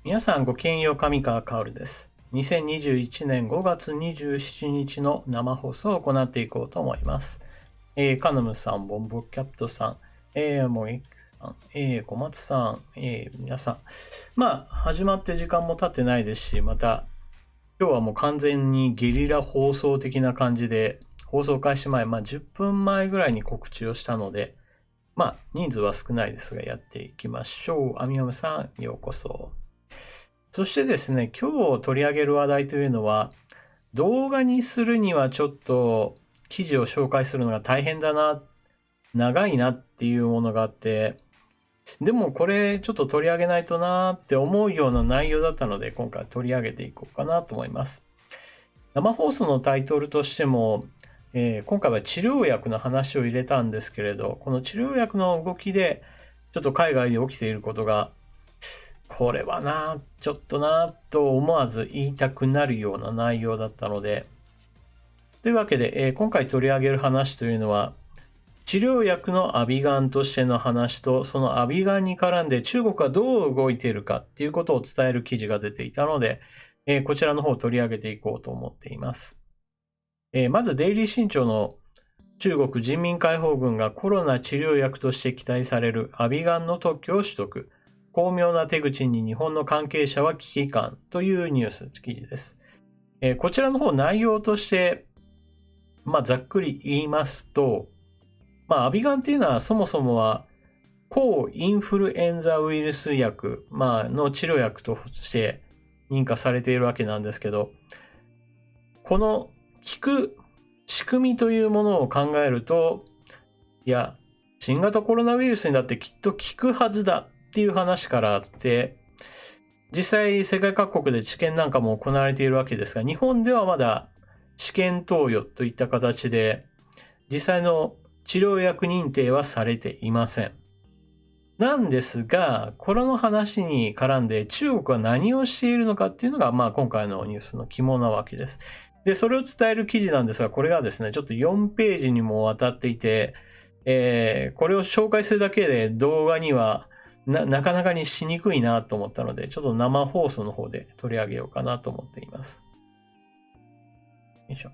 皆さんごきげんよう、上川薫です。2021年5月27日の生放送を行っていこうと思います。カヌムさん、ボンボキャプトさん、モイさん、小松さん、皆さん。始まって時間も経ってないですし、また、今日はもう完全にゲリラ放送的な感じで、放送開始前、10分前ぐらいに告知をしたので、人数は少ないですが、やっていきましょう。アミオムさん、ようこそ。そしてですね、今日取り上げる話題というのは、動画にするにはちょっと記事を紹介するのが大変だな、長いなっていうものがあって、でもこれちょっと取り上げないとなって思うような内容だったので、今回取り上げていこうかなと思います。生放送のタイトルとしても、今回は治療薬の話を入れたんですけれど、この治療薬の動きで、ちょっと海外で起きていることがこれはな、ちょっとな、と思わず言いたくなるような内容だったので、というわけで、今回取り上げる話というのは、治療薬のアビガンとしての話と、そのアビガンに絡んで中国はどう動いているかっていうことを伝える記事が出ていたので、こちらの方を取り上げていこうと思っています。まず、デイリー新潮の中国人民解放軍がコロナ治療薬として期待されるアビガンの特許を取得。巧妙な手口に日本の関係者は危機感というニュース記事です。こちらの方内容として、ざっくり言いますと、アビガンっていうのはそもそもは抗インフルエンザウイルス薬、の治療薬として認可されているわけなんですけど、この効く仕組みというものを考えると、いや、新型コロナウイルスにだってきっと効くはずだっていう話からあって、実際世界各国で治験なんかも行われているわけですが、日本ではまだ試験投与といった形で、実際の治療薬認定はされていません。なんですが、この話に絡んで中国は何をしているのかっていうのが、今回のニュースの肝なわけです。で、それを伝える記事なんですが、これがですね、ちょっと4ページにもわたっていて、これを紹介するだけで動画にはなかなかにしにくいなと思ったので、ちょっと生放送の方で取り上げようかなと思っています。よいしょ。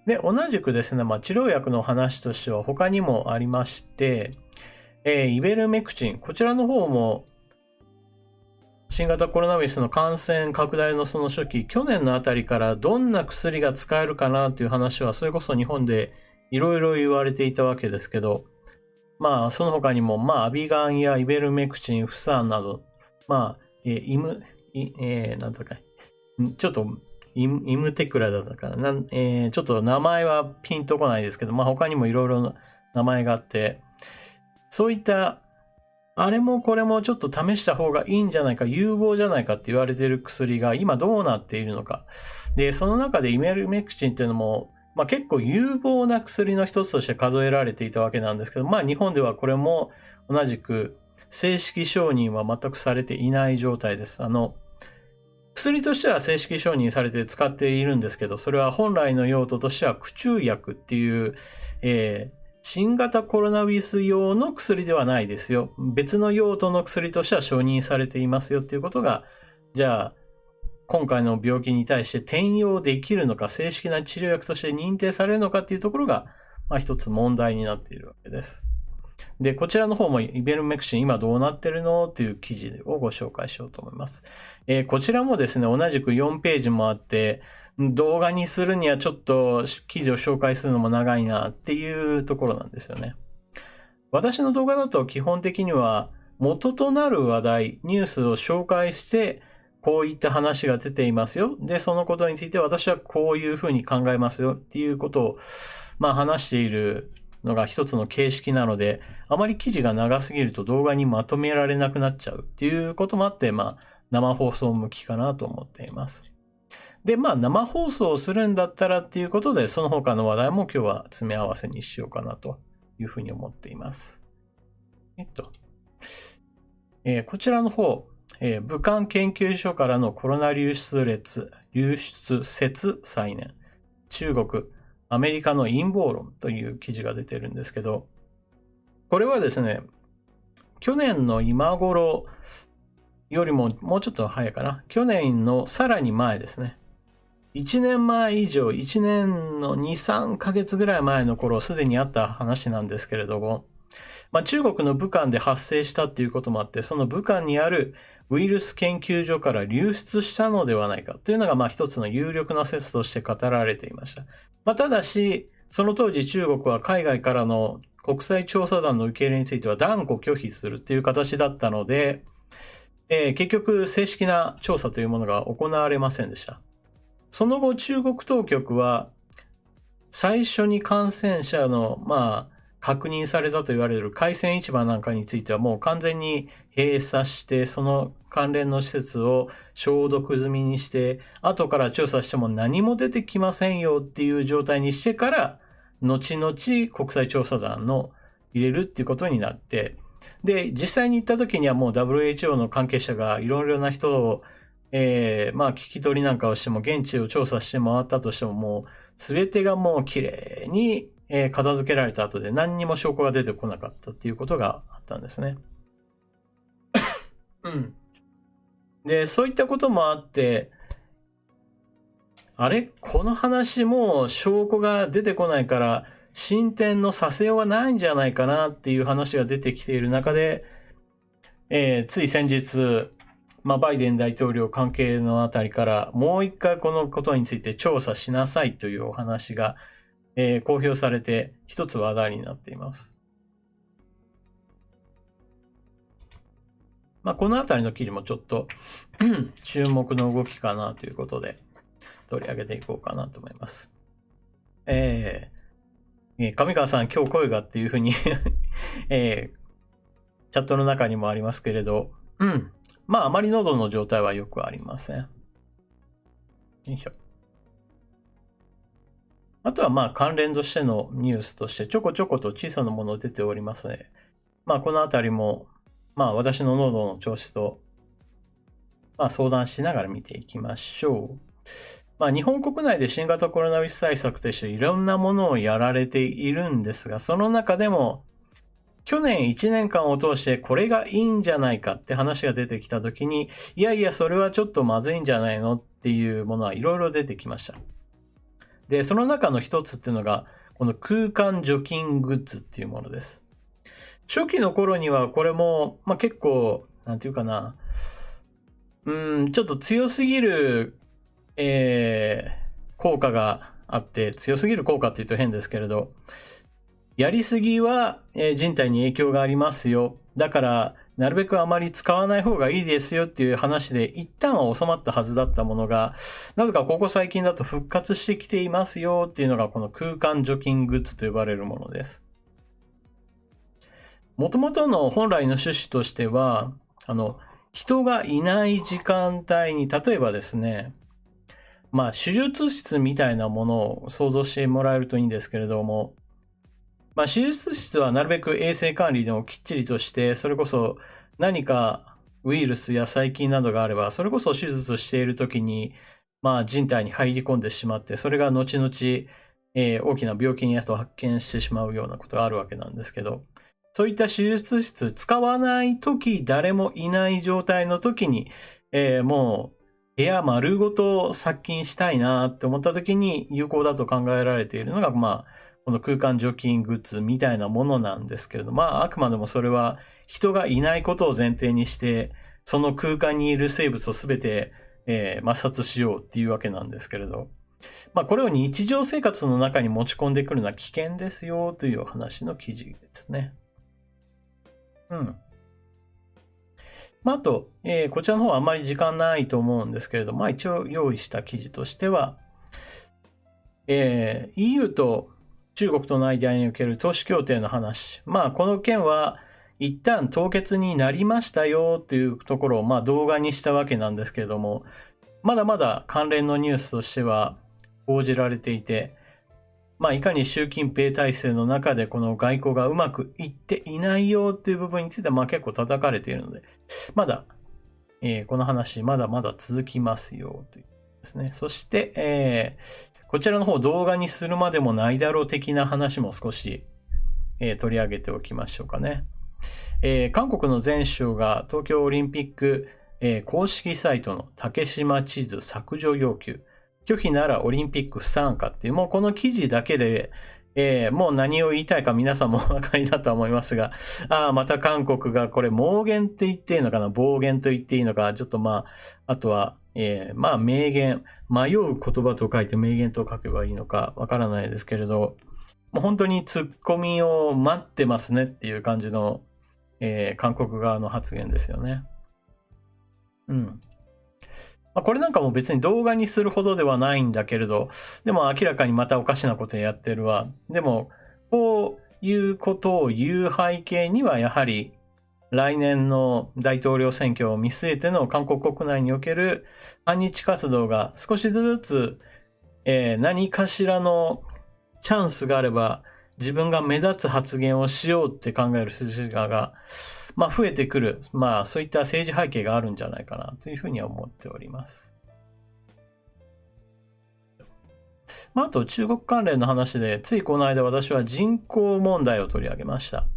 で、同じくですね、治療薬の話としては他にもありまして、イベルメクチン、こちらの方も新型コロナウイルスの感染拡大のその初期、去年のあたりからどんな薬が使えるかなという話は、それこそ日本でいろいろ言われていたわけですけど、その他にも、アビガンやイベルメクチン、フサンなど、なんとか、ちょっとイムテクラだったかな、ちょっと名前はピンとこないですけど、他にもいろいろな名前があって、そういった、あれもこれもちょっと試した方がいいんじゃないか、有望じゃないかって言われている薬が今どうなっているのか。で、その中でイベルメクチンっていうのも、結構有望な薬の一つとして数えられていたわけなんですけど、日本ではこれも同じく正式承認は全くされていない状態です。薬としては正式承認されて使っているんですけど、それは本来の用途としては駆虫薬っていう、新型コロナウイルス用の薬ではないですよ。別の用途の薬としては承認されていますよっていうことが、じゃあ、今回の病気に対して転用できるのか、正式な治療薬として認定されるのかっていうところが、一つ問題になっているわけです。で、こちらの方もイベルメクチン今どうなってるのという記事をご紹介しようと思います。こちらもですね、同じく4ページもあって、動画にするにはちょっと記事を紹介するのも長いなっていうところなんですよね。私の動画だと基本的には元となる話題、ニュースを紹介して、こういった話が出ていますよ。で、そのことについて私はこういうふうに考えますよっていうことを、話しているのが一つの形式なので、あまり記事が長すぎると動画にまとめられなくなっちゃうっていうこともあって、生放送向きかなと思っています。で、生放送をするんだったらっていうことで、その他の話題も今日は詰め合わせにしようかなというふうに思っています。こちらの方、武漢研究所からのコロナ流出説再燃。中国、アメリカの陰謀論という記事が出てるんですけど、これはですね、去年の今頃、よりももうちょっと早いかな。去年のさらに前ですね。1年前以上、1年の2、3ヶ月ぐらい前の頃、すでにあった話なんですけれども、中国の武漢で発生したっていうこともあって、その武漢にあるウイルス研究所から流出したのではないかというのが、一つの有力な説として語られていました。ただし、その当時中国は海外からの国際調査団の受け入れについては断固拒否するっていう形だったので、結局正式な調査というものが行われませんでした。その後、中国当局は最初に感染者の、確認されたと言われる海鮮市場なんかについてはもう完全に閉鎖して、その関連の施設を消毒済みにして、後から調査しても何も出てきませんよっていう状態にしてから、後々国際調査団の入れるっていうことになって、で、実際に行った時にはもう WHO の関係者がいろいろな人を、聞き取りなんかをしても、現地を調査して回ったとしても、もう全てがもう綺麗に片付けられた後で何にも証拠が出てこなかったっていうことがあったんですね。うん。で、そういったこともあって、あれこの話もう証拠が出てこないから進展のさせようがないんじゃないかなっていう話が出てきている中で、つい先日、バイデン大統領関係のあたりからもう一回このことについて調査しなさいというお話が、公表されて一つ話題になっています。このあたりの記事もちょっと注目の動きかなということで取り上げていこうかなと思います。上川さん今日声がっていうふうにチャットの中にもありますけれど、あまり喉の状態はよくありません。よいしょ。あとは関連としてのニュースとしてちょこちょこと小さなもの出ておりますので、このあたりも私の喉の調子と相談しながら見ていきましょう。日本国内で新型コロナウイルス対策としていろんなものをやられているんですが、その中でも去年1年間を通してこれがいいんじゃないかって話が出てきたときに、いやいやそれはちょっとまずいんじゃないのっていうものはいろいろ出てきました。で、その中の一つっていうのがこの空間除菌グッズっていうものです。初期の頃にはこれも、結構なんていうかな、ちょっと強すぎる、効果があって、強すぎる効果って言うと変ですけれど、やりすぎは人体に影響がありますよ。だから、なるべくあまり使わない方がいいですよっていう話で、一旦は収まったはずだったものが、なぜかここ最近だと復活してきていますよっていうのが、この空間除菌グッズと呼ばれるものです。もともとの本来の趣旨としては、人がいない時間帯に、例えばですね、手術室みたいなものを想像してもらえるといいんですけれども、手術室はなるべく衛生管理でもきっちりとして、それこそ何かウイルスや細菌などがあれば、それこそ手術しているときに、人体に入り込んでしまって、それが後々、大きな病気に発見してしまうようなことがあるわけなんですけど、そういった手術室使わないとき、誰もいない状態のときに、もう部屋丸ごと殺菌したいなって思ったときに有効だと考えられているのが、この空間除菌グッズみたいなものなんですけれど、あくまでもそれは人がいないことを前提にして、その空間にいる生物をすべて、抹殺しようっていうわけなんですけれど、これを日常生活の中に持ち込んでくるのは危険ですよというお話の記事ですね。あと、こちらの方はあんまり時間ないと思うんですけれど、一応用意した記事としては、EU と中国との間における投資協定の話。この件は一旦凍結になりましたよというところを動画にしたわけなんですけれども、まだまだ関連のニュースとしては報じられていて、いかに習近平体制の中でこの外交がうまくいっていないよっていう部分については結構叩かれているので、まだ、この話まだまだ続きますよというですね。そして、こちらの方動画にするまでもないだろう的な話も少し、取り上げておきましょうかね。韓国の前首相が東京オリンピック公式サイトの竹島地図削除要求。拒否ならオリンピック不参加っていう、もうこの記事だけで、もう何を言いたいか皆さんもお分かりだと思いますが、また韓国がこれ妄言って言っていいのかな、暴言と言っていいのか、ちょっとあとは、名言、迷う言葉と書いて名言と書けばいいのかわからないですけれど、もう本当にツッコミを待ってますねっていう感じの、韓国側の発言ですよね。これなんかも別に動画にするほどではないんだけれど、でも明らかにまたおかしなことやってるわ。でも、こういうことを言う背景にはやはり来年の大統領選挙を見据えての韓国国内における反日活動が少しずつ、何かしらのチャンスがあれば自分が目立つ発言をしようって考える筋が増えてくる、そういった政治背景があるんじゃないかなというふうには思っております。あと中国関連の話で、ついこの間私は人口問題を取り上げました。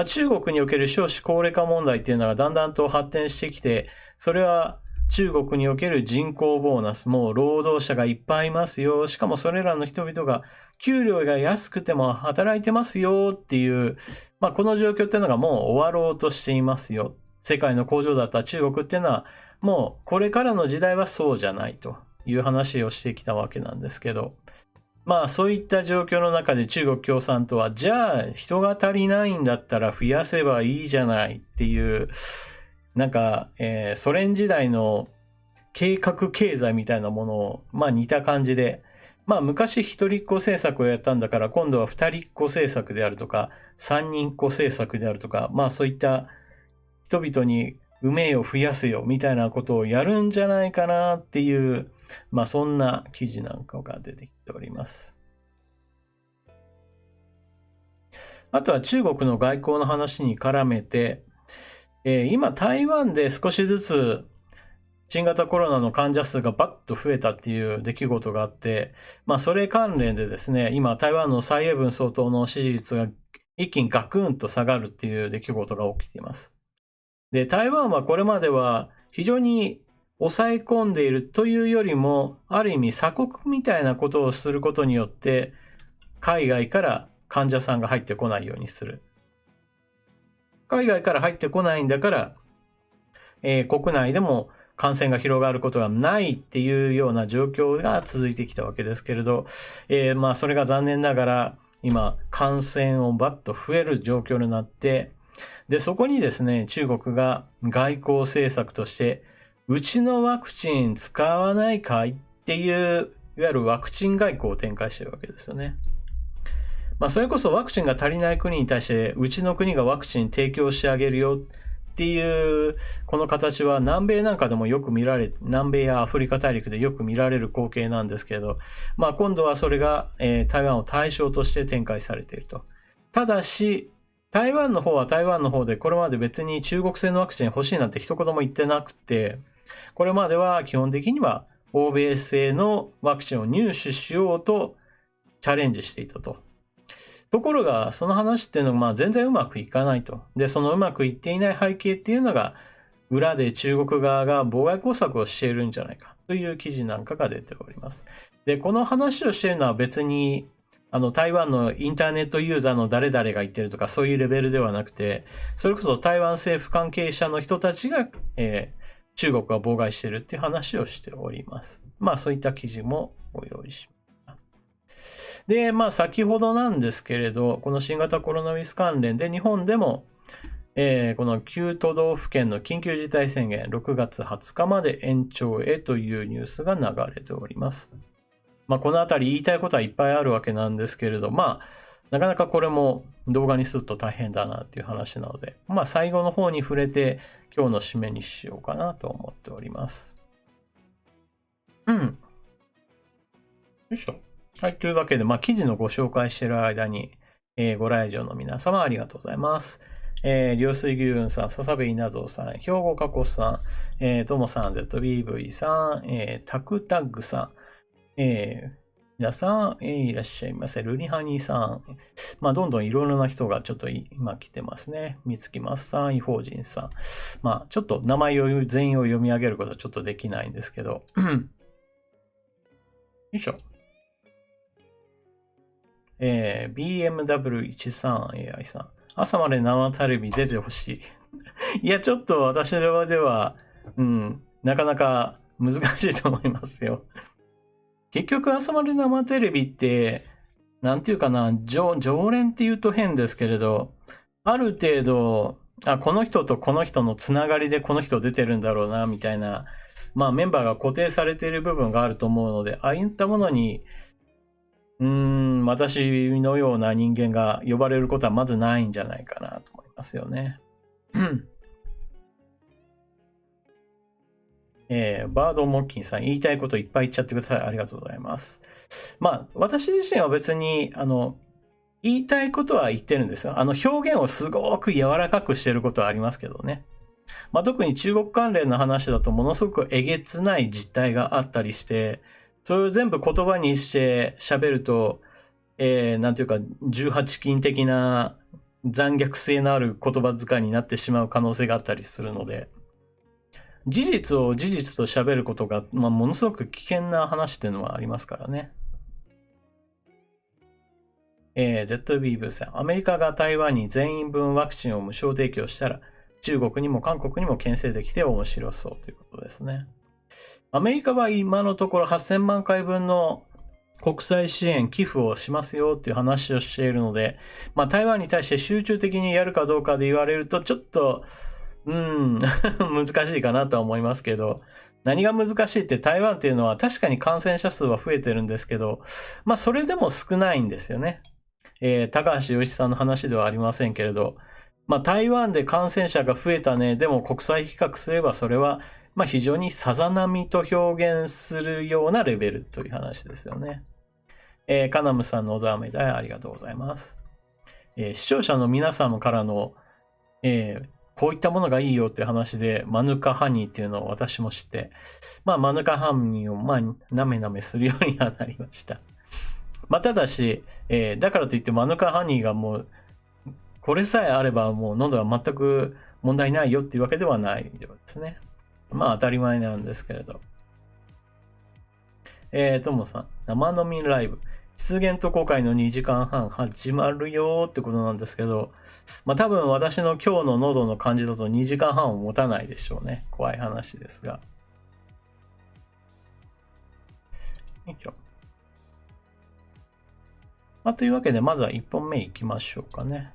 中国における少子高齢化問題っていうのがだんだんと発展してきて、それは中国における人口ボーナス、もう労働者がいっぱいいますよ。しかもそれらの人々が給料が安くても働いてますよっていう、この状況っていうのがもう終わろうとしていますよ。世界の工場だった中国っていうのは、もうこれからの時代はそうじゃないという話をしてきたわけなんですけど、そういった状況の中で中国共産党は、じゃあ人が足りないんだったら増やせばいいじゃないっていう、ソ連時代の計画経済みたいなものを、似た感じで、昔一人っ子政策をやったんだから、今度は二人っ子政策であるとか、三人っ子政策であるとか、そういった人々に産めよ増やせよみたいなことをやるんじゃないかなっていう、そんな記事なんかが出てきております。あとは中国の外交の話に絡めて、今台湾で少しずつ新型コロナの患者数がバッと増えたっていう出来事があって、それ関連でですね、今台湾の蔡英文総統の支持率が一気にガクンと下がるっていう出来事が起きています。で、台湾はこれまでは非常に抑え込んでいるというよりも、ある意味鎖国みたいなことをすることによって、海外から患者さんが入ってこないようにする。海外から入ってこないんだから、国内でも感染が広がることがないっていうような状況が続いてきたわけですけれど、それが残念ながら今感染をバッと増える状況になって、で、そこにですね、中国が外交政策として、うちのワクチン使わないかいっていう、いわゆるワクチン外交を展開しているわけですよね。それこそワクチンが足りない国に対して、うちの国がワクチン提供してあげるよっていう、この形は南米なんかでもよく見られ、南米やアフリカ大陸でよく見られる光景なんですけれど、今度はそれが、台湾を対象として展開されていると。ただし、台湾の方は台湾の方で、これまで別に中国製のワクチン欲しいなんて一言も言ってなくて、これまでは基本的には欧米製のワクチンを入手しようとチャレンジしていたと。ところが、その話っていうのが全然うまくいかないと。で、そのうまくいっていない背景っていうのが、裏で中国側が妨害工作をしているんじゃないかという記事なんかが出ております。で、この話をしているのは別に、台湾のインターネットユーザーの誰々が言ってるとかそういうレベルではなくて、それこそ台湾政府関係者の人たちが、中国が妨害しているっていう話をしております。そういった記事もご用意しました。で、先ほどなんですけれど、この新型コロナウイルス関連で日本でも、この9都道府県の緊急事態宣言6月20日まで延長へというニュースが流れております。このあたり言いたいことはいっぱいあるわけなんですけれど、なかなかこれも動画にすると大変だなっていう話なので、最後の方に触れて今日の締めにしようかなと思っております。よいしょ。はい、というわけで、記事のご紹介している間に、ご来場の皆様ありがとうございます。流水牛雲さん、笹部稲造さん、兵庫加古さん、ともさん、ZBV さん、タクタッグさん、皆さん、いらっしゃいませ。ルリハニーさん。まあ、どんどんいろいろな人がちょっと今来てますね。みつきますさん、異邦人さん。まあ、ちょっと名前を全員を読み上げることはちょっとできないんですけど。よいしょ。BMW13AI さん。朝まで生テレビ出てほしい。いや、ちょっと私では、なかなか難しいと思いますよ。結局、朝まで生テレビって、なんていうかな、常連って言うと変ですけれど、ある程度、この人とこの人のつながりでこの人出てるんだろうな、みたいな、まあメンバーが固定されている部分があると思うので、ああいったものに、私のような人間が呼ばれることはまずないんじゃないかなと思いますよね。バードモッキンさん、言いたいこといっぱい言っちゃってください。ありがとうございます。まあ、私自身は別に、言いたいことは言ってるんですよ。表現をすごく柔らかくしてることはありますけどね。まあ、特に中国関連の話だとものすごくえげつない実態があったりして、それを全部言葉にして喋ると、なんていうか、18禁的な残虐性のある言葉遣いになってしまう可能性があったりするので、事実を事実と喋ることが、ものすごく危険な話っていうのはありますからね。ZB ブーさん、アメリカが台湾に全員分ワクチンを無償提供したら、中国にも韓国にも牽制できて面白そうということですね。アメリカは今のところ8000万回分の国際支援、寄付をしますよっていう話をしているので、まあ台湾に対して集中的にやるかどうかで言われると、ちょっと、難しいかなとは思いますけど、何が難しいって台湾っていうのは確かに感染者数は増えてるんですけど、まあそれでも少ないんですよね。高橋洋一さんの話ではありませんけれど、まあ台湾で感染者が増えたね、でも国際比較すればそれはまあ非常にさざ波と表現するようなレベルという話ですよね。カナムさんのおだめだありがとうございます。視聴者の皆様からの、こういったものがいいよっていう話で、マヌカハニーっていうのを私も知って、まあ、マヌカハニーを、なめなめするようにはなりました。まあ、ただし、だからといってマヌカハニーがもう、これさえあればもう喉は全く問題ないよっていうわけではないようですね。まあ、当たり前なんですけれど。ともさん、生飲みライブ。出現と公開の2時間半始まるよってことなんですけど、まあ多分私の今日の喉の感じだと2時間半を持たないでしょうね。怖い話ですが。よいしょ。まあというわけでまずは1本目いきましょうかね。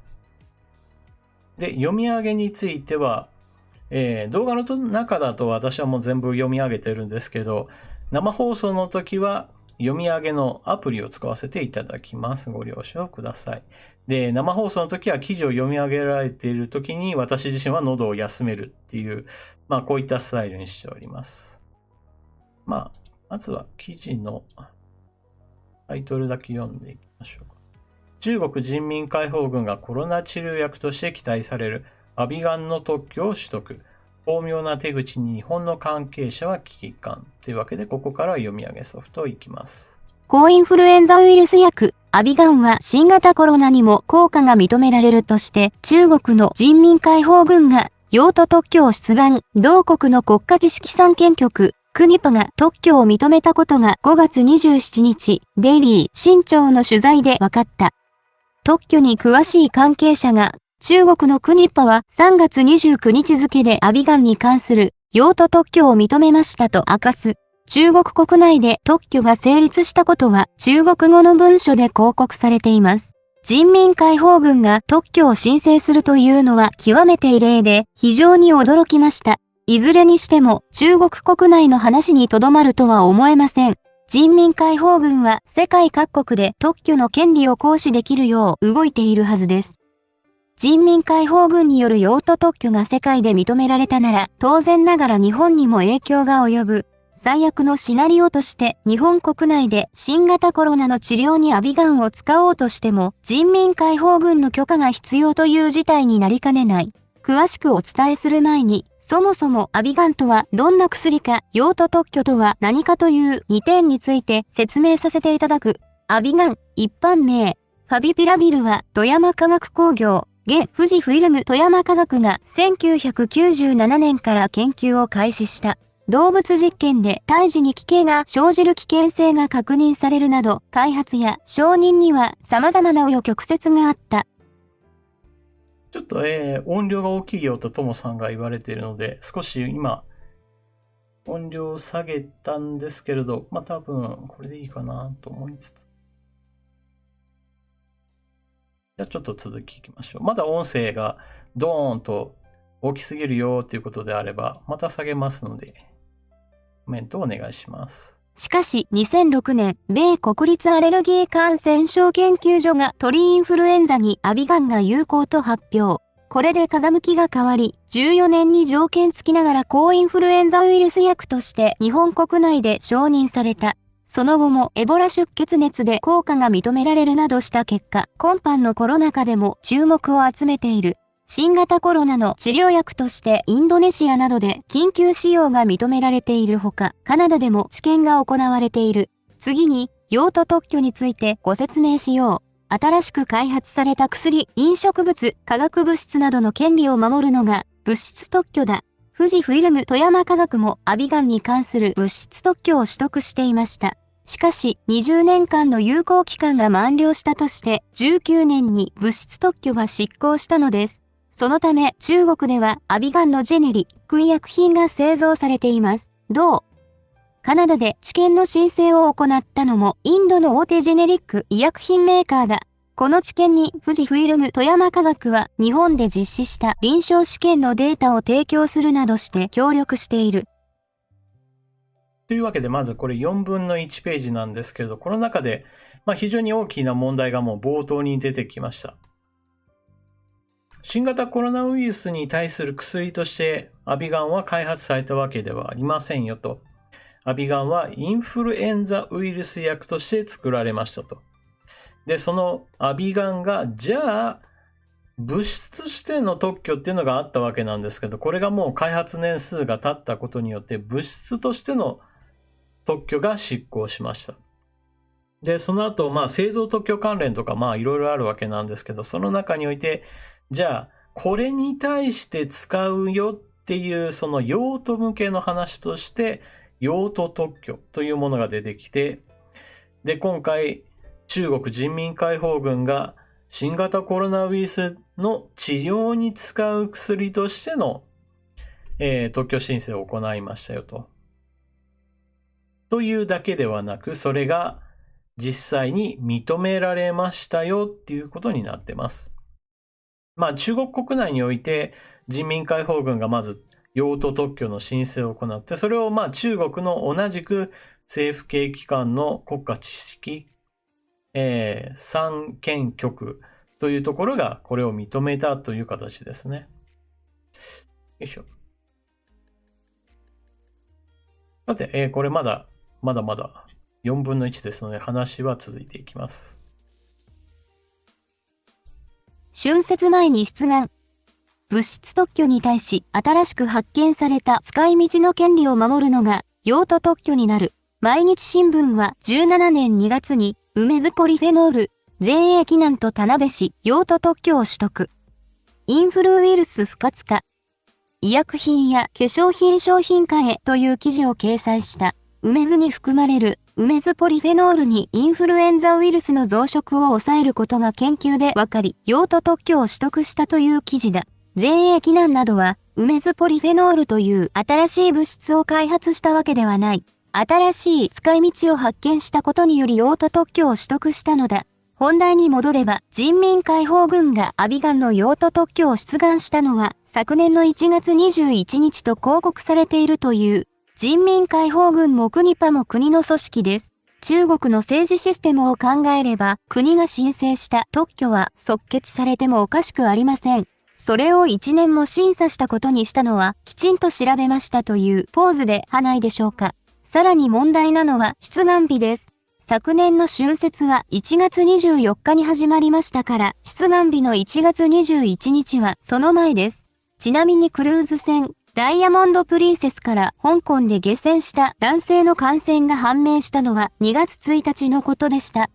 で、読み上げについては、動画の中だと私はもう全部読み上げてるんですけど、生放送の時は読み上げのアプリを使わせていただきます。ご了承ください。で、生放送の時は記事を読み上げられている時に私自身は喉を休めるっていう、まあこういったスタイルにしております。まずは記事のタイトルだけ読んでいきましょうか。中国人民解放軍がコロナ治療薬として期待されるアビガンの特許を取得。巧妙な手口に日本の関係者は危機感。というわけで、ここから読み上げソフトいきます。抗インフルエンザウイルス薬、アビガンは新型コロナにも効果が認められるとして、中国の人民解放軍が用途特許を出願、同国の国家知識産権局、クニパが特許を認めたことが5月27日、デイリー新潮の取材で分かった。特許に詳しい関係者が、中国のクニパは3月29日付でアビガンに関する用途特許を認めましたと明かす。中国国内で特許が成立したことは中国語の文書で広告されています。人民解放軍が特許を申請するというのは極めて異例で非常に驚きました。いずれにしても中国国内の話にとどまるとは思えません。人民解放軍は世界各国で特許の権利を行使できるよう動いているはずです。人民解放軍による用途特許が世界で認められたなら、当然ながら日本にも影響が及ぶ。最悪のシナリオとして、日本国内で新型コロナの治療にアビガンを使おうとしても、人民解放軍の許可が必要という事態になりかねない。詳しくお伝えする前に、そもそもアビガンとはどんな薬か、用途特許とは何かという2点について説明させていただく。アビガン、一般名、ファビピラビルは富山化学工業、現富士フイルム富山化学が1997年から研究を開始した。動物実験で胎児に奇形が生じる危険性が確認されるなど、開発や承認には様々な紆余曲折があった。ちょっと、音量が大きいよとともさんが言われているので、少し今、音量を下げたんですけれど、まあ多分これでいいかなと思いつつ。じゃあちょっと続きいきましょう。まだ音声がドーンと大きすぎるよということであれば、また下げますので、コメントお願いします。しかし2006年、米国立アレルギー感染症研究所が鳥インフルエンザにアビガンが有効と発表。これで風向きが変わり、14年に条件付きながら抗インフルエンザウイルス薬として日本国内で承認された。その後もエボラ出血熱で効果が認められるなどした結果、今般のコロナ禍でも注目を集めている。新型コロナの治療薬としてインドネシアなどで緊急使用が認められているほか、カナダでも治験が行われている。次に、用途特許についてご説明しよう。新しく開発された薬、飲食物、化学物質などの権利を守るのが物質特許だ。富士フイルム富山化学もアビガンに関する物質特許を取得していました。しかし、20年間の有効期間が満了したとして、19年に物質特許が失効したのです。そのため、中国ではアビガンのジェネリック医薬品が製造されています。カナダで治験の申請を行ったのもインドの大手ジェネリック医薬品メーカーだ。この治験に富士フイルム富山化学は日本で実施した臨床試験のデータを提供するなどして協力している。というわけで、まずこれ4分の1ページなんですけれど、この中で、非常に大きな問題がもう冒頭に出てきました。新型コロナウイルスに対する薬としてアビガンは開発されたわけではありませんよと。アビガンはインフルエンザウイルス薬として作られましたと。で、そのアビガンが、じゃあ、物質としての特許っていうのがあったわけなんですけど、これがもう開発年数が経ったことによって物質としての特許が失効しました。で、その後、製造特許関連とかいろいろあるわけなんですけど、その中において、じゃあ、これに対して使うよっていうその用途向けの話として、用途特許というものが出てきて、で、今回、中国人民解放軍が新型コロナウイルスの治療に使う薬としての、特許申請を行いましたよと。というだけではなく、それが実際に認められましたよっていうことになってます。中国国内において人民解放軍がまず用途特許の申請を行って、それを中国の同じく政府系機関の国家知識、三権局というところがこれを認めたという形ですね。よいしょ。さて、これまだ4分の1ですので話は続いていきます。春節前に出願。物質特許に対し新しく発見された使い道の権利を守るのが用途特許になる。毎日新聞は17年2月に梅津ポリフェノール、JA キナンと田辺市用途特許を取得。インフルウイルス不活化。医薬品や化粧品商品化へという記事を掲載した梅津に含まれる梅津ポリフェノールにインフルエンザウイルスの増殖を抑えることが研究で分かり、用途特許を取得したという記事だ。JA キナンなどは梅津ポリフェノールという新しい物質を開発したわけではない。新しい使い道を発見したことにより用途特許を取得したのだ。本題に戻れば、人民解放軍がアビガンの用途特許を出願したのは、昨年の1月21日と広告されているという。人民解放軍も国パも国の組織です。中国の政治システムを考えれば、国が申請した特許は即決されてもおかしくありません。それを1年も審査したことにしたのは、きちんと調べましたというポーズではないでしょうか。さらに問題なのは出願日です。昨年の春節は1月24日に始まりましたから、出願日の1月21日はその前です。ちなみにクルーズ船、ダイヤモンド・プリンセスから香港で下船した男性の感染が判明したのは2月1日のことでした。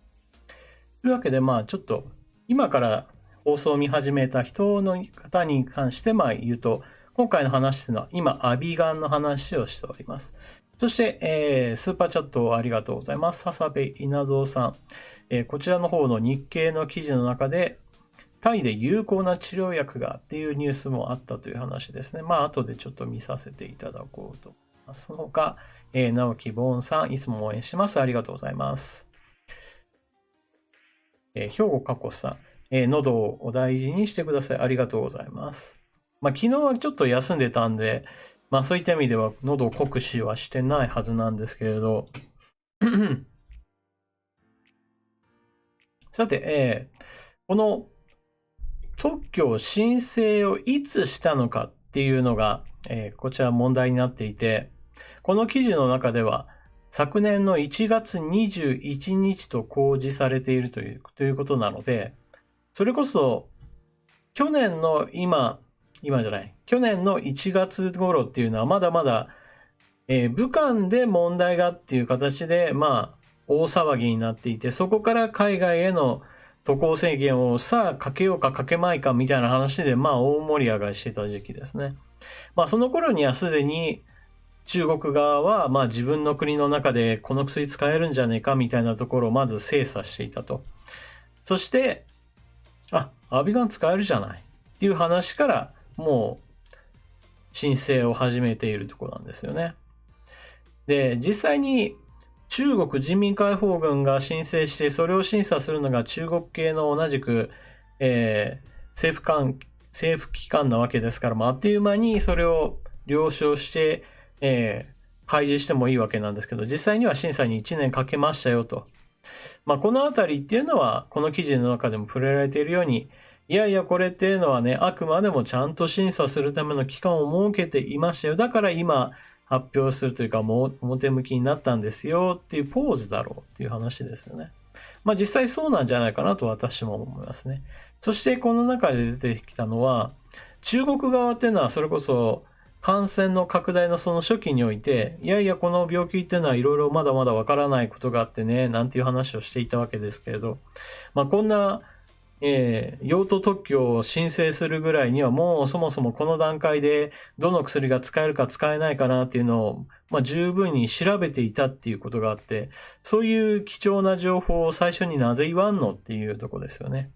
というわけで、ちょっと今から放送を見始めた人の方に関して言うと、今回の話というのは今、アビガンの話をしております。そして、スーパーチャットありがとうございます。笹部稲造さん、こちらの方の日経の記事の中で、タイで有効な治療薬がっていうニュースもあったという話ですね。後でちょっと見させていただこうと思います。その他、直樹ボーンさん、いつも応援します。ありがとうございます。兵庫加古さん、喉をお大事にしてください。ありがとうございます。昨日はちょっと休んでたんで、そういった意味では喉を酷使はしてないはずなんですけれど。さて、この特許申請をいつしたのかっていうのが、こちら問題になっていて、この記事の中では昨年の1月21日と公示されているということなので、それこそ去年の去年の1月頃っていうのはまだまだ、武漢で問題がっていう形で、大騒ぎになっていて、そこから海外への渡航制限をさあかけようかかけまいかみたいな話で、大盛り上がりしていた時期ですね。その頃にはすでに中国側は、自分の国の中でこの薬使えるんじゃねえかみたいなところをまず精査していたと。そして、アビガン使えるじゃないっていう話からもう申請を始めているところなんですよね。で、実際に中国人民解放軍が申請して、それを審査するのが中国系の同じく、政府機関なわけですから、あっという間にそれを了承して、開示してもいいわけなんですけど、実際には審査に1年かけましたよと。このあたりっていうのは、この記事の中でも触れられているように、いやいや、これっていうのはね、あくまでもちゃんと審査するための期間を設けていましたよ。だから今、発表するというか、表向きになったんですよっていうポーズだろうっていう話ですよね。実際そうなんじゃないかなと私も思いますね。そしてこの中で出てきたのは、中国側っていうのはそれこそ感染の拡大のその初期において、いやいやこの病気っていうのはいろいろまだまだわからないことがあってね、なんていう話をしていたわけですけれど、こんな用途特許を申請するぐらいにはもうそもそもこの段階でどの薬が使えるか使えないかなっていうのを、十分に調べていたっていうことがあって、そういう貴重な情報を最初になぜ言わんのっていうところですよね。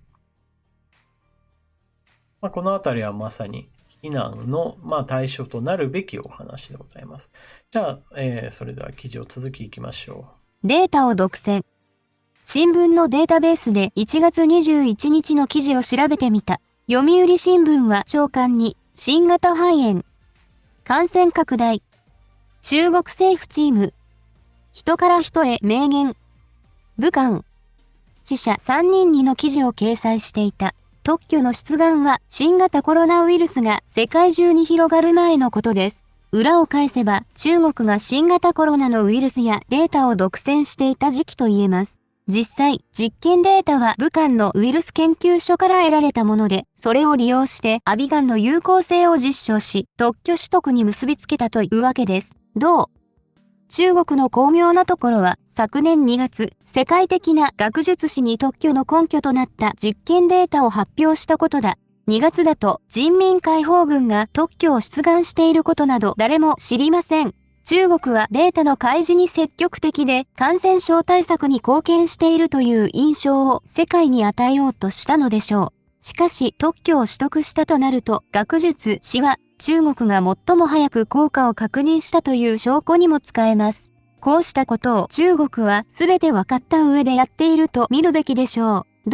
このあたりはまさに非難の対象となるべきお話でございます。じゃあ、それでは記事を続きいきましょう。データを独占。新聞のデータベースで1月21日の記事を調べてみた。読売新聞は朝刊に新型肺炎。感染拡大。中国政府チーム。人から人へ明言。武漢。死者3人にの記事を掲載していた。特許の出願は新型コロナウイルスが世界中に広がる前のことです。裏を返せば中国が新型コロナのウイルスやデータを独占していた時期と言えます。実際、実験データは武漢のウイルス研究所から得られたもので、それを利用してアビガンの有効性を実証し、特許取得に結びつけたというわけです。中国の巧妙なところは、昨年2月、世界的な学術誌に特許の根拠となった実験データを発表したことだ。2月だと人民解放軍が特許を出願していることなど誰も知りません。中国はデータの開示に積極的で感染症対策に貢献しているという印象を世界に与えようとしたのでしょう。しかし特許を取得したとなると学術誌は中国が最も早く効果を確認したという証拠にも使えます。こうしたことを中国は全て分かった上でやっていると見るべきでしょう。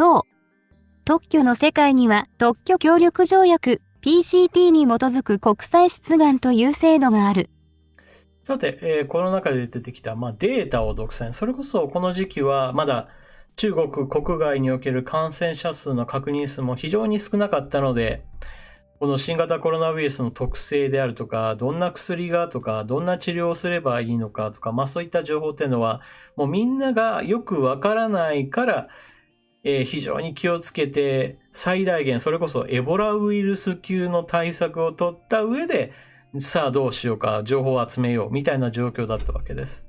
特許の世界には特許協力条約 PCT に基づく国際出願という制度がある。さて、この中で出てきた、データを独占。それこそこの時期はまだ中国国外における感染者数の確認数も非常に少なかったので、この新型コロナウイルスの特性であるとか、どんな薬がとか、どんな治療をすればいいのかとか、そういった情報っていうのは、もうみんながよくわからないから、非常に気をつけて、最大限、それこそエボラウイルス級の対策を取った上で、さあどうしようか、情報を集めよう、みたいな状況だったわけです。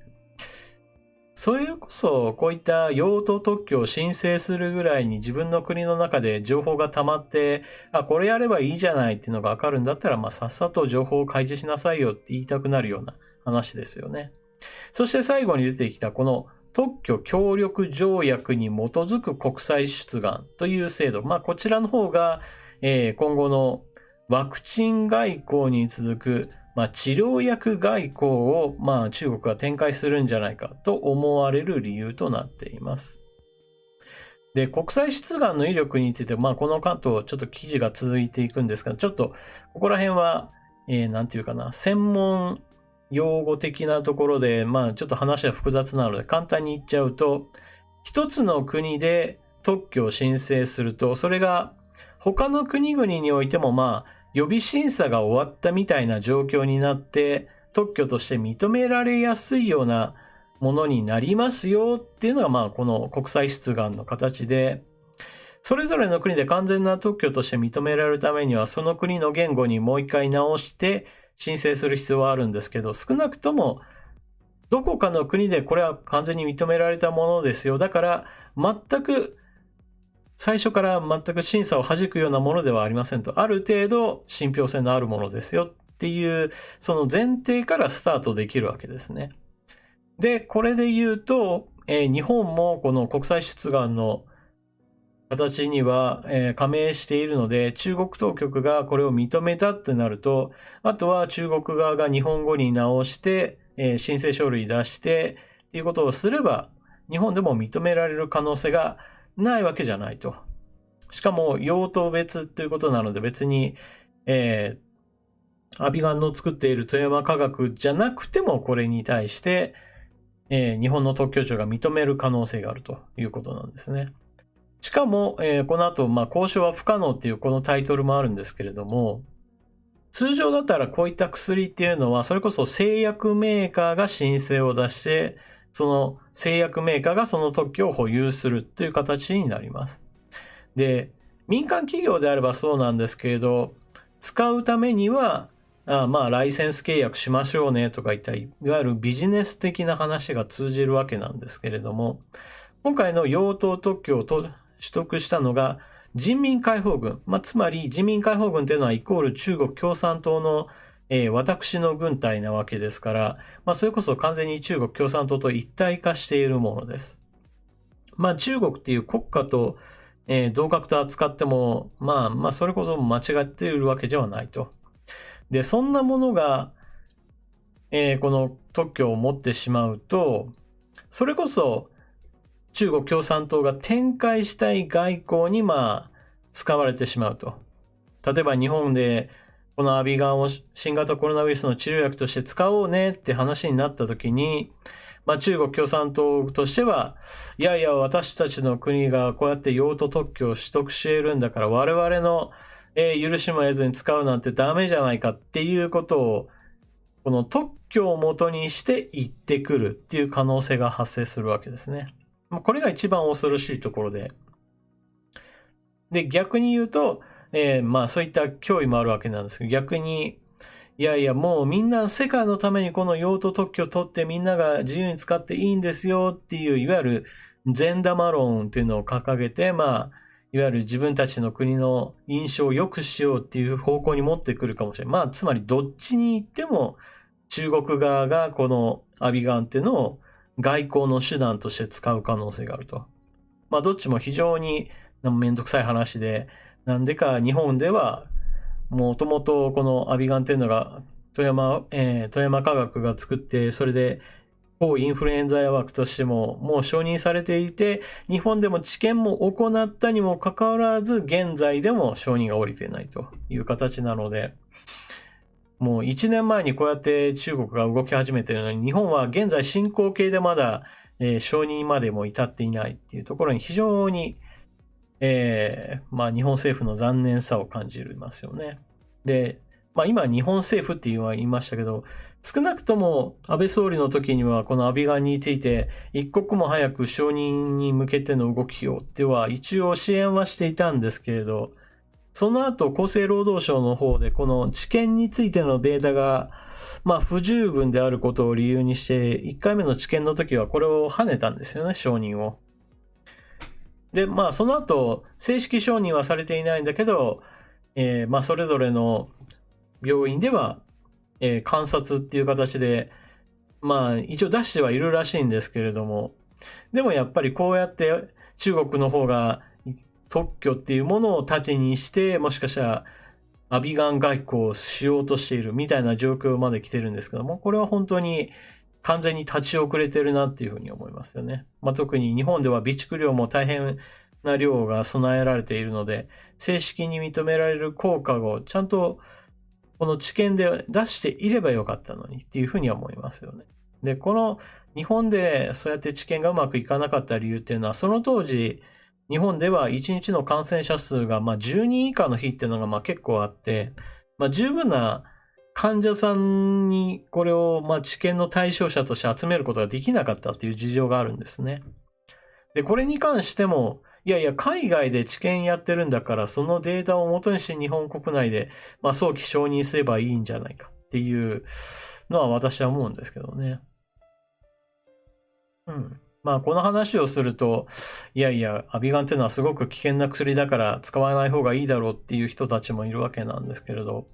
それこそ、こういった用途特許を申請するぐらいに自分の国の中で情報が溜まって、これやればいいじゃないっていうのがわかるんだったら、さっさと情報を開示しなさいよって言いたくなるような話ですよね。そして最後に出てきたこの特許協力条約に基づく国際出願という制度。こちらの方が、今後のワクチン外交に続く、治療薬外交を、中国が展開するんじゃないかと思われる理由となっています。で、国際出願の威力について、この後ちょっと記事が続いていくんですが、ちょっとここら辺は、なんていうかな、専門用語的なところで、ちょっと話は複雑なので簡単に言っちゃうと、一つの国で特許を申請すると、それが他の国々においても予備審査が終わったみたいな状況になって、特許として認められやすいようなものになりますよっていうのがこの国際出願の形で、それぞれの国で完全な特許として認められるためには、その国の言語にもう一回直して申請する必要はあるんですけど、少なくともどこかの国でこれは完全に認められたものですよ。だから最初から全く審査を弾くようなものではありませんと。ある程度信憑性のあるものですよっていう、その前提からスタートできるわけですね。で、これで言うと、日本もこの国際出願の形には、加盟しているので、中国当局がこれを認めたってなると、あとは中国側が日本語に直して、申請書類出してっていうことをすれば、日本でも認められる可能性がないわけじゃないと。しかも用途別ということなので、別に、アビガンの作っている富山化学じゃなくてもこれに対して、日本の特許庁が認める可能性があるということなんですね。しかも、この後、交渉は不可能っていうこのタイトルもあるんですけれども、通常だったらこういった薬っていうのは、それこそ製薬メーカーが申請を出して、その製薬メーカーがその特許を保有するという形になります。で、民間企業であればそうなんですけれど、使うためには、ライセンス契約しましょうねとかいった、いわゆるビジネス的な話が通じるわけなんですけれども、今回の用途特許を取得したのが人民解放軍。つまり人民解放軍というのはイコール中国共産党の、私の軍隊なわけですから、それこそ完全に中国共産党と一体化しているものです。中国っていう国家と、同格と扱っても、それこそ間違っているわけではないと。で、そんなものが、この特許を持ってしまうと、それこそ中国共産党が展開したい外交に使われてしまうと。例えば日本でこのアビガンを新型コロナウイルスの治療薬として使おうねって話になった時に、中国共産党としては、いやいや私たちの国がこうやって用途特許を取得しているんだから我々の許しも得ずに使うなんてダメじゃないかっていうことを、この特許を元にして言ってくるっていう可能性が発生するわけですね。これが一番恐ろしいところで。で、逆に言うと、そういった脅威もあるわけなんですけど、逆に、いやいや、もうみんな世界のためにこの用途特許を取ってみんなが自由に使っていいんですよっていう、いわゆる善玉論っていうのを掲げて、いわゆる自分たちの国の印象を良くしようっていう方向に持ってくるかもしれない。つまりどっちに行っても中国側がこのアビガンっていうのを外交の手段として使う可能性があると。どっちも非常にめんどくさい話で、なんでか日本ではもともとこのアビガンっていうのが富山化学が作って、それで抗インフルエンザ薬としてももう承認されていて、日本でも治験も行ったにもかかわらず、現在でも承認が下りていないという形なので、もう1年前にこうやって中国が動き始めているのに、日本は現在進行形でまだ、承認までも至っていないっていうところに非常に、日本政府の残念さを感じますよね。で、まあ今日本政府っていうのは言いましたけど、少なくとも安倍総理の時にはこのアビガンについて一刻も早く承認に向けての動きをでは一応支援はしていたんですけれど、その後厚生労働省の方でこの治験についてのデータがまあ不十分であることを理由にして1回目の治験の時はこれを跳ねたんですよね、承認を。で、まあその後正式承認はされていないんだけど、まあそれぞれの病院では観察っていう形で、まあ一応出してはいるらしいんですけれども、でもやっぱりこうやって中国の方が特許っていうものを盾にして、もしかしたらアビガン外交をしようとしているみたいな状況まで来てるんですけども、これは本当に完全に立ち遅れてるなっていうふうに思いますよね。まあ、特に日本では備蓄量も大変な量が備えられているので、正式に認められる効果をちゃんとこの治験で出していればよかったのにっていうふうには思いますよね。で、この日本でそうやって治験がうまくいかなかった理由っていうのは、その当時、日本では1日の感染者数が10人以下の日っていうのが結構あって、十分な患者さんにこれを治験の対象者として集めることができなかったっていう事情があるんですね。で、これに関しても、いやいや、海外で治験やってるんだから、そのデータを元にして日本国内で、早期承認すればいいんじゃないかっていうのは私は思うんですけどね。この話をすると、いやいや、アビガンっていうのはすごく危険な薬だから使わない方がいいだろうっていう人たちもいるわけなんですけれど、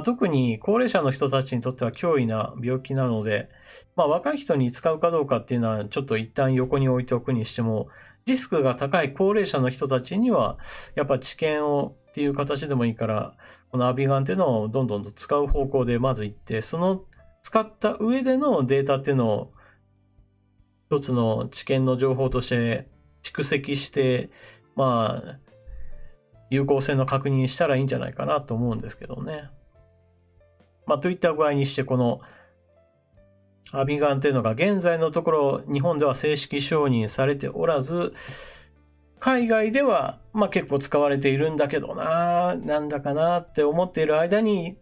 特に高齢者の人たちにとっては脅威な病気なので、若い人に使うかどうかっていうのはちょっと一旦横に置いておくにしても、リスクが高い高齢者の人たちには、やっぱ治験をっていう形でもいいから、このアビガンっていうのをどんどんと使う方向でまず行って、その使った上でのデータっていうのを一つの治験の情報として蓄積して、有効性の確認したらいいんじゃないかなと思うんですけどね。といった具合にして、このアビガンっていうのが現在のところ日本では正式承認されておらず、海外では結構使われているんだけどなんだかなって思っている間に、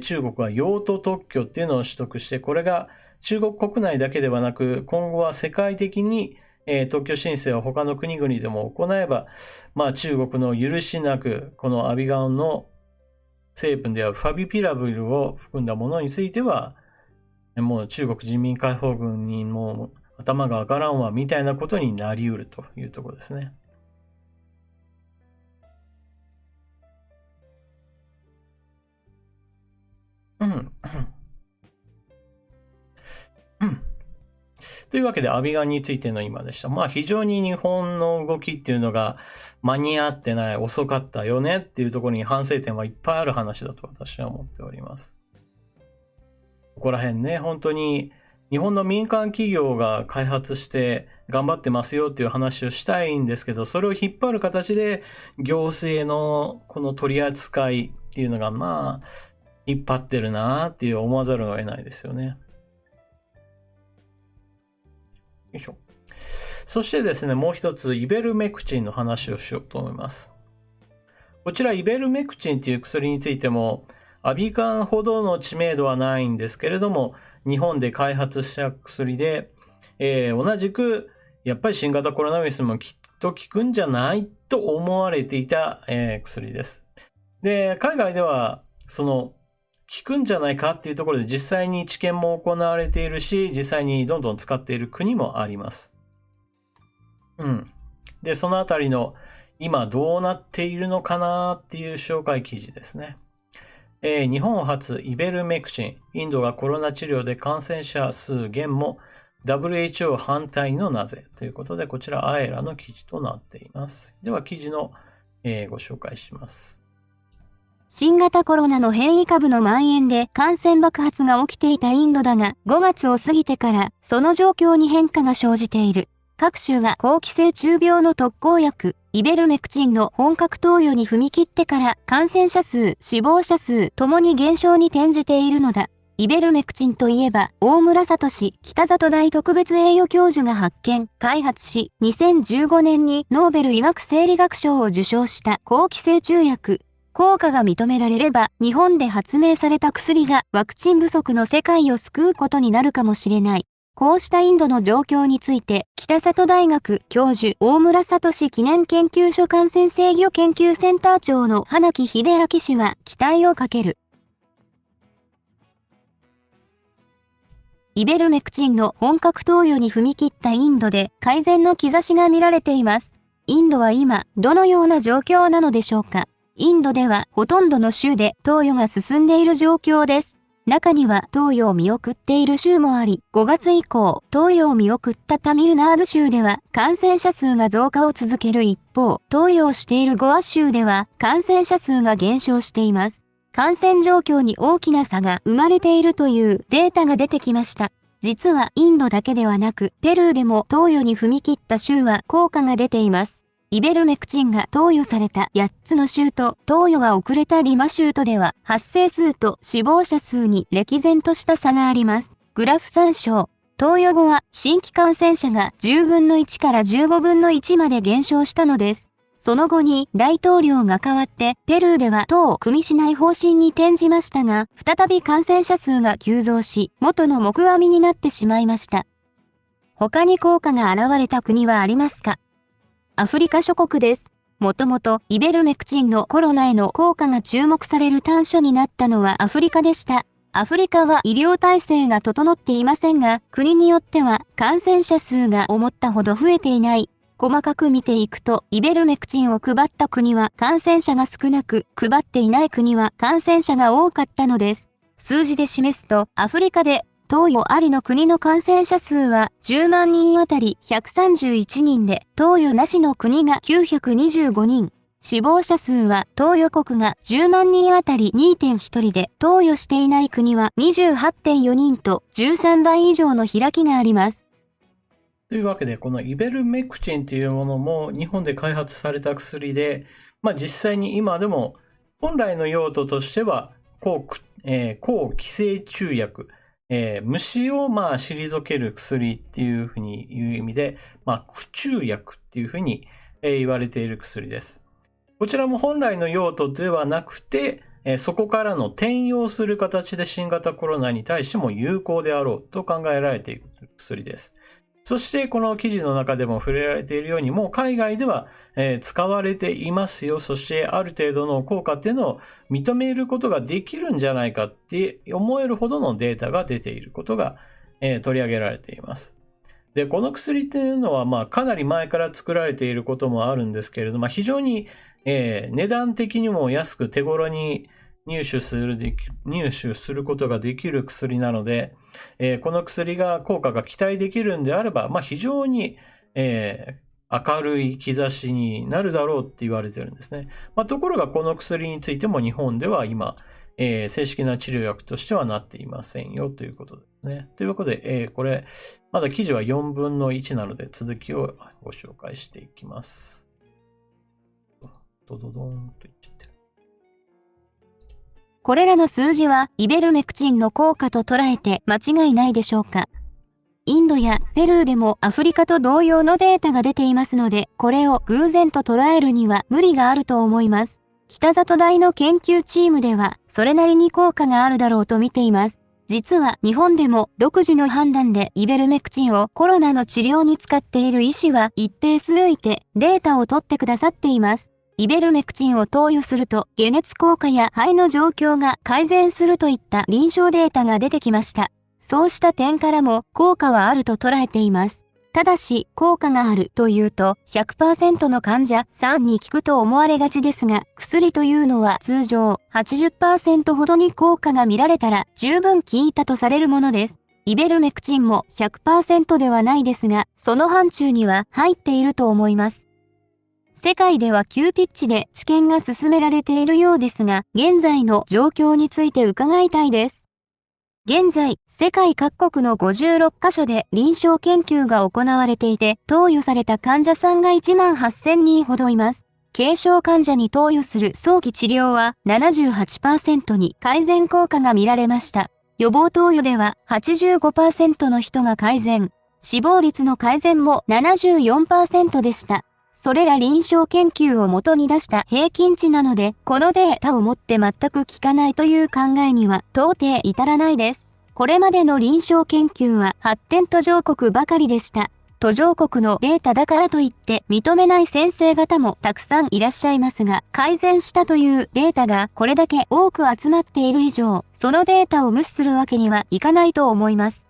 中国は用途特許っていうのを取得して、これが中国国内だけではなく、今後は世界的に、特許申請を他の国々でも行えば、中国の許しなく、このアビガンの成分であるファビピラビルを含んだものについては、もう中国人民解放軍にもう頭が上がらんわみたいなことになり得るというところですね。というわけで、アビガンについての今でした。非常に日本の動きっていうのが間に合ってない、遅かったよねっていうところに反省点はいっぱいある話だと私は思っております。ここら辺ね、本当に日本の民間企業が開発して頑張ってますよっていう話をしたいんですけど、それを引っ張る形で行政のこの取り扱いっていうのが引っ張ってるなっていう思わざるを得ないですよね。よいしょ。そしてですね、もう一つイベルメクチンの話をしようと思います。こちらイベルメクチンっていう薬についてもアビガンほどの知名度はないんですけれども、日本で開発した薬で、同じくやっぱり新型コロナウイルスもきっと効くんじゃないと思われていた、薬です。で、海外ではその効くんじゃないかっていうところで実際に治験も行われているし、実際にどんどん使っている国もあります。で、そのあたりの今どうなっているのかなっていう紹介記事ですね。日本初イベルメクチン、インドがコロナ治療で感染者数減も WHO 反対のなぜということで、こちらアエラの記事となっています。では記事の、ご紹介します。新型コロナの変異株の蔓延で感染爆発が起きていたインドだが、5月を過ぎてからその状況に変化が生じている。各種が好気性中病の特効薬、イベルメクチンの本格投与に踏み切ってから感染者数、死亡者数ともに減少に転じているのだ。イベルメクチンといえば、大村聡北里大特別栄誉教授が発見、開発し、2015年にノーベル医学生理学賞を受賞した好気性中薬。効果が認められれば、日本で発明された薬がワクチン不足の世界を救うことになるかもしれない。こうしたインドの状況について、北里大学教授大村聡記念研究所感染制御研究センター長の花木秀明氏は期待をかける。イベルメクチンの本格投与に踏み切ったインドで改善の兆しが見られています。インドは今、どのような状況なのでしょうか。インドではほとんどの州で投与が進んでいる状況です。中には投与を見送っている州もあり、5月以降、投与を見送ったタミルナード州では感染者数が増加を続ける一方、投与をしているゴア州では感染者数が減少しています。感染状況に大きな差が生まれているというデータが出てきました。実はインドだけではなく、ペルーでも投与に踏み切った州は効果が出ています。イベルメクチンが投与された8つの州と投与が遅れたリマ州とでは発生数と死亡者数に歴然とした差があります。グラフ参照。投与後は新規感染者が10分の1から15分の1まで減少したのです。その後に大統領が変わってペルーでは党を組みしない方針に転じましたが、再び感染者数が急増し、元の木阿弥になってしまいました。他に効果が現れた国はありますか？アフリカ諸国です。もともとイベルメクチンのコロナへの効果が注目される端緒になったのはアフリカでした。アフリカは医療体制が整っていませんが、国によっては感染者数が思ったほど増えていない。細かく見ていくと、イベルメクチンを配った国は感染者が少なく、配っていない国は感染者が多かったのです。数字で示すと、アフリカで投与ありの国の感染者数は10万人あたり131人で、投与なしの国が925人。死亡者数は投与国が10万人あたり 2.1 人で、投与していない国は 28.4 人と13倍以上の開きがあります。というわけで、このイベルメクチンというものも日本で開発された薬で、実際に今でも本来の用途としては抗寄生虫薬、虫を退ける薬っていうふうに言う意味で、駆虫薬っていうふうに言われている薬です。こちらも本来の用途ではなくて、そこからの転用する形で新型コロナに対しても有効であろうと考えられている薬です。そしてこの記事の中でも触れられているように、もう海外では使われていますよ。そしてある程度の効果っていうのを認めることができるんじゃないかって思えるほどのデータが出ていることが取り上げられています。で、この薬っていうのはかなり前から作られていることもあるんですけれども、非常に値段的にも安く手頃に入手することができる薬なので、この薬が効果が期待できるんであれば、非常に、明るい兆しになるだろうって言われてるんですね。ところがこの薬についても日本では今、正式な治療薬としてはなっていませんよということですね。ということで、これ、まだ記事は4分の1なので続きをご紹介していきます。ドドドーンといっちゃってる。これらの数字はイベルメクチンの効果と捉えて間違いないでしょうか。インドやペルーでもアフリカと同様のデータが出ていますので、これを偶然と捉えるには無理があると思います。北里大の研究チームでは、それなりに効果があるだろうと見ています。実は日本でも独自の判断でイベルメクチンをコロナの治療に使っている医師は一定数いてデータを取ってくださっています。イベルメクチンを投与すると解熱効果や肺の状況が改善するといった臨床データが出てきました。そうした点からも効果はあると捉えています。ただし、効果があるというと 100% の患者さんに効くと思われがちですが、薬というのは通常 80% ほどに効果が見られたら十分効いたとされるものです。イベルメクチンも 100% ではないですが、その範疇には入っていると思います。世界では急ピッチで治験が進められているようですが、現在の状況について伺いたいです。現在、世界各国の56カ所で臨床研究が行われていて、投与された患者さんが18,000人ほどいます。軽症患者に投与する早期治療は 78% に改善効果が見られました。予防投与では 85% の人が改善。死亡率の改善も 74% でした。それら臨床研究を元に出した平均値なので、このデータをもって全く効かないという考えには到底至らないです。これまでの臨床研究は発展途上国ばかりでした。途上国のデータだからといって認めない先生方もたくさんいらっしゃいますが、改善したというデータがこれだけ多く集まっている以上、そのデータを無視するわけにはいかないと思います。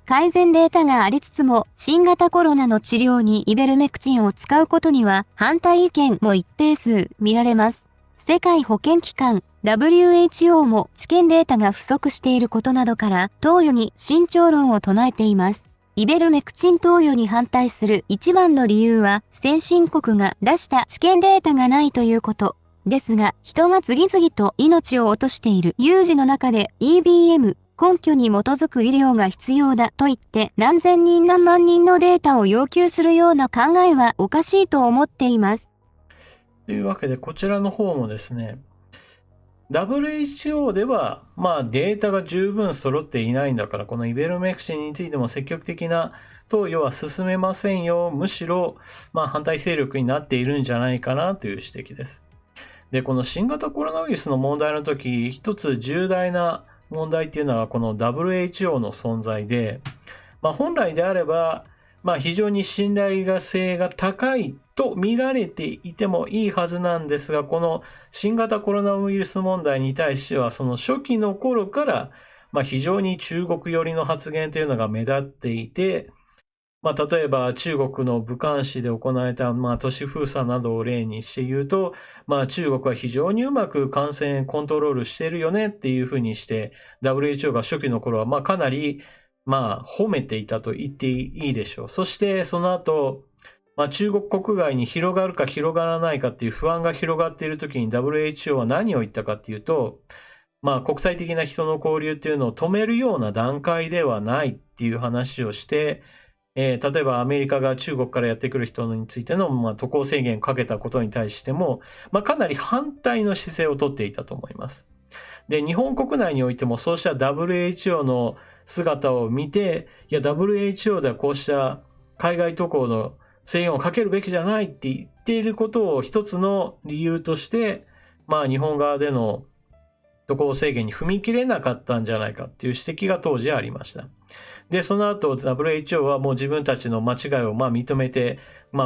改善データがありつつも、新型コロナの治療にイベルメクチンを使うことには反対意見も一定数見られます。世界保健機関 WHO も治験データが不足していることなどから投与に慎重論を唱えています。イベルメクチン投与に反対する一番の理由は先進国が出した治験データがないということ。ですが、人が次々と命を落としている有事の中で EBM、根拠に基づく医療が必要だと言って何千人何万人のデータを要求するような考えはおかしいと思っています。というわけで、こちらの方もですね、WHO では、データが十分揃っていないんだから、このイベルメクチンについても積極的な投与は進めませんよ。むしろ、反対勢力になっているんじゃないかなという指摘です。で、この新型コロナウイルスの問題の時、一つ重大な問題っていうのは、この WHO の存在で、本来であれば、非常に信頼性が高いと見られていてもいいはずなんですが、この新型コロナウイルス問題に対しては、その初期の頃から、非常に中国寄りの発言というのが目立っていて、例えば中国の武漢市で行われた、都市封鎖などを例にして言うと、中国は非常にうまく感染コントロールしているよねっていうふうにして、WHO が初期の頃はかなり褒めていたと言っていいでしょう。そしてその後、中国国外に広がるか広がらないかっていう不安が広がっている時に WHO は何を言ったかっていうと、国際的な人の交流っていうのを止めるような段階ではないっていう話をして、例えばアメリカが中国からやってくる人についての渡航制限をかけたことに対しても、かなり反対の姿勢をとっていたと思います。で、日本国内においてもそうした WHO の姿を見て、いや WHO ではこうした海外渡航の制限をかけるべきじゃないって言っていることを一つの理由として、日本側での渡航制限に踏み切れなかったんじゃないかっていう指摘が当時ありました。で、その後 WHO はもう自分たちの間違いを認めて、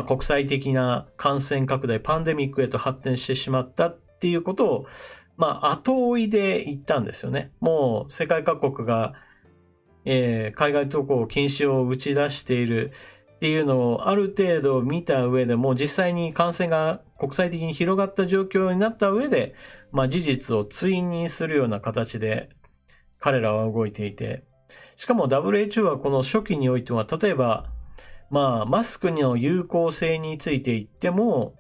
国際的な感染拡大、パンデミックへと発展してしまったっていうことを、後追いで言ったんですよね。もう世界各国が、海外渡航禁止を打ち出しているっていうのをある程度見た上でも実際に感染が国際的に広がった状況になった上で、事実を追認するような形で彼らは動いていて、しかも WHO はこの初期においては、例えば、マスクの有効性について言っても、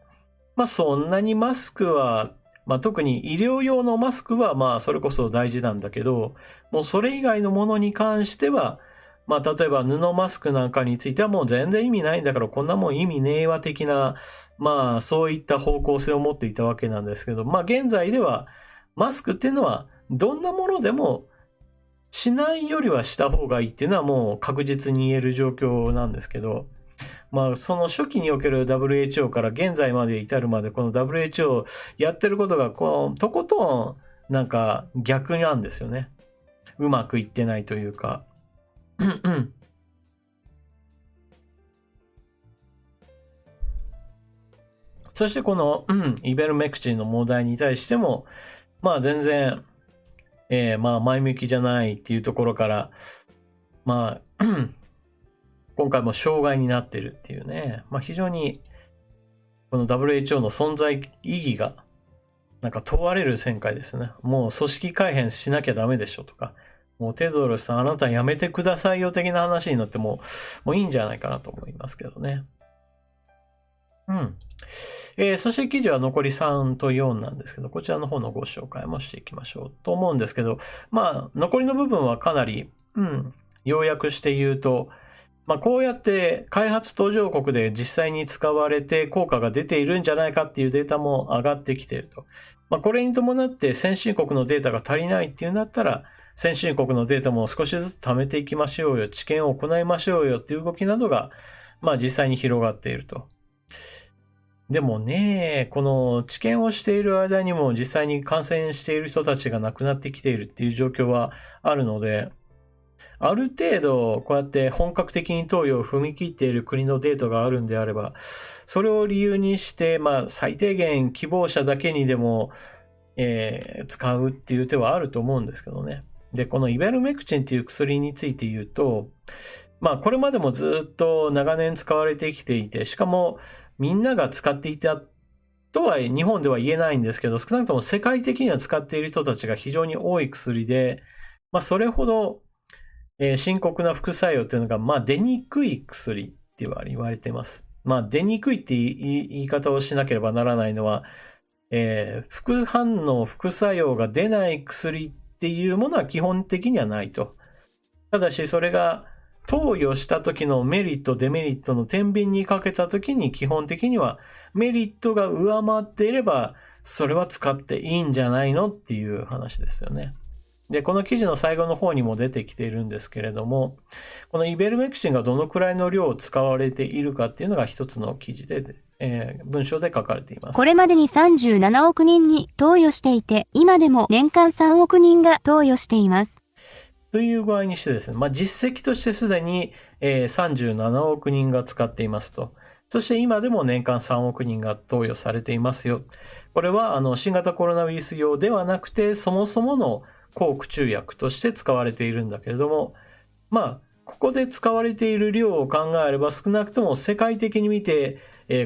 そんなにマスクは、特に医療用のマスクは、それこそ大事なんだけど、もうそれ以外のものに関しては、例えば布マスクなんかについてはもう全然意味ないんだからこんなもん意味ねえわ的な、そういった方向性を持っていたわけなんですけど、現在ではマスクっていうのはどんなものでもしないよりはした方がいいっていうのはもう確実に言える状況なんですけど、その初期における WHO から現在まで至るまでこの WHO やってることがとことんなんか逆なんですよね。うまくいってないというか。そしてこのイベルメクチンの問題に対しても、全然、前向きじゃないっていうところから、今回も障害になってるっていうね、非常にこの WHO の存在意義がなんか問われる展開ですね。もう組織改変しなきゃダメでしょとか、もうテドロスさんあなたやめてくださいよ的な話になってもういいんじゃないかなと思いますけどね。そして記事は残り3と4なんですけど、こちらの方のご紹介もしていきましょうと思うんですけど、残りの部分はかなり、要約して言うと、こうやって開発途上国で実際に使われて効果が出ているんじゃないかっていうデータも上がってきていると。これに伴って先進国のデータが足りないっていうんだったら、先進国のデータも少しずつ貯めていきましょうよ、知見を行いましょうよっていう動きなどが、実際に広がっていると。でもね、この治験をしている間にも実際に感染している人たちが亡くなってきているっていう状況はあるので、ある程度こうやって本格的に投与を踏み切っている国のデータがあるんであれば、それを理由にして、最低限希望者だけにでも、使うっていう手はあると思うんですけどね。で、このイベルメクチンっていう薬について言うと、これまでもずっと長年使われてきていて、しかもみんなが使っていたとは日本では言えないんですけど、少なくとも世界的には使っている人たちが非常に多い薬で、それほど、深刻な副作用っていうのが、出にくい薬って言われています。出にくいって言い方をしなければならないのは、副反応、副作用が出ない薬っていうものは基本的にはないと。ただし、それが投与した時のメリット、デメリットの天秤にかけた時に基本的にはメリットが上回っていれば、それは使っていいんじゃないのっていう話ですよね。で、この記事の最後の方にも出てきているんですけれども、このイベルメクチンがどのくらいの量を使われているかっていうのが一つの記事で、文章で書かれています。これまでに37億人に投与していて、今でも年間3億人が投与しています。という具合にしてですね、実績としてすでに、37億人が使っていますと。そして今でも年間3億人が投与されていますよ。これは新型コロナウイルス用ではなくて、そもそもの抗駆虫薬として使われているんだけれども、ここで使われている量を考えれば少なくとも世界的に見て、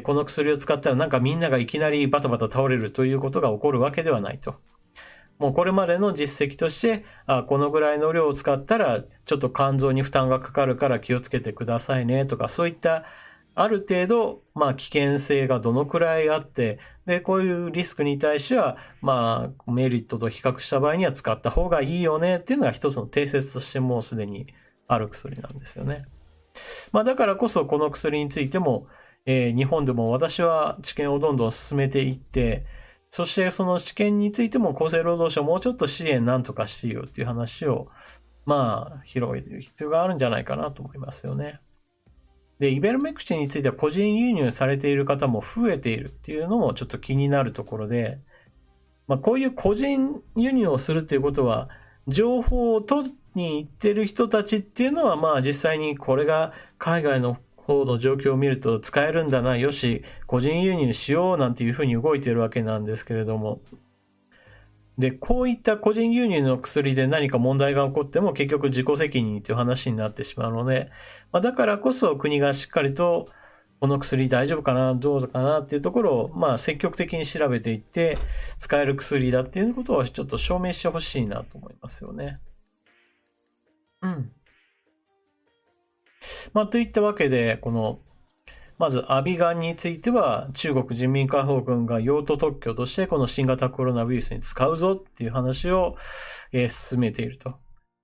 この薬を使ったらなんかみんながいきなりバタバタ倒れるということが起こるわけではないと。もうこれまでの実績として、このぐらいの量を使ったらちょっと肝臓に負担がかかるから気をつけてくださいねとか、そういったある程度、危険性がどのくらいあって、で、こういうリスクに対しては、メリットと比較した場合には使った方がいいよねっていうのが一つの定説としてもうすでにある薬なんですよね。だからこそこの薬についても、日本でも私は治験をどんどん進めていって、そしてその治験についても厚生労働省もうちょっと支援なんとかしてよっていう話を、広げる必要があるんじゃないかなと思いますよね。で、イベルメクチンについては個人輸入されている方も増えているっていうのもちょっと気になるところで、こういう個人輸入をするっていうことは、情報を取りに行ってる人たちっていうのは、実際にこれが海外の方の状況を見ると使えるんだな、よし、個人輸入しようなんていうふうに動いているわけなんですけれども、で、こういった個人輸入の薬で何か問題が起こっても結局自己責任という話になってしまうので、だからこそ国がしっかりとこの薬大丈夫かな、どうかなっていうところを、積極的に調べていって使える薬だっていうことをちょっと証明してほしいなと思いますよね。といったわけで、まずアビガンについては中国人民解放軍が用途特許としてこの新型コロナウイルスに使うぞっていう話を、進めていると。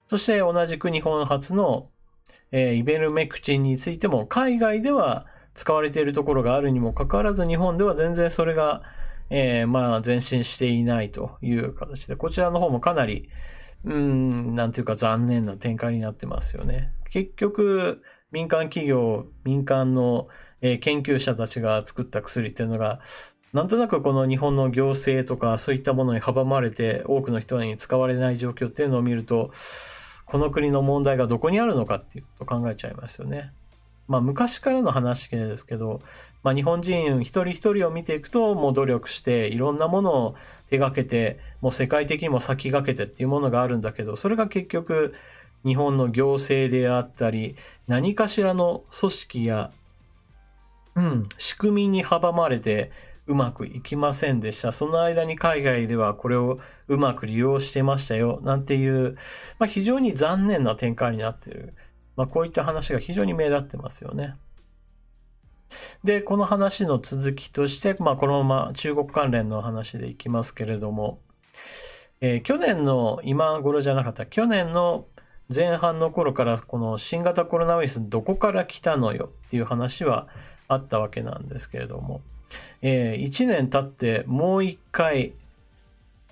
そして同じく日本初の、イベルメクチンについても海外では使われているところがあるにもかかわらず日本では全然それが、前進していないという形で、こちらの方もかなりなんていうか残念な展開になってますよね。結局、民間企業、民間の研究者たちが作った薬っていうのが、なんとなくこの日本の行政とかそういったものに阻まれて多くの人に使われない状況っていうのを見ると、この国の問題がどこにあるのかっていうと考えちゃいますよね。昔からの話ですけど、日本人一人一人を見ていくと、もう努力していろんなものを手がけて、もう世界的にも先駆けてっていうものがあるんだけど、それが結局日本の行政であったり、何かしらの組織や、仕組みに阻まれてうまくいきませんでした。その間に海外ではこれをうまく利用してましたよ、なんていう、非常に残念な展開になっている。こういった話が非常に目立ってますよね。で、この話の続きとして、このまま中国関連の話でいきますけれども、去年の今頃じゃなかった、去年の前半の頃からこの新型コロナウイルスどこから来たのよっていう話はあったわけなんですけれども、1年経ってもう一回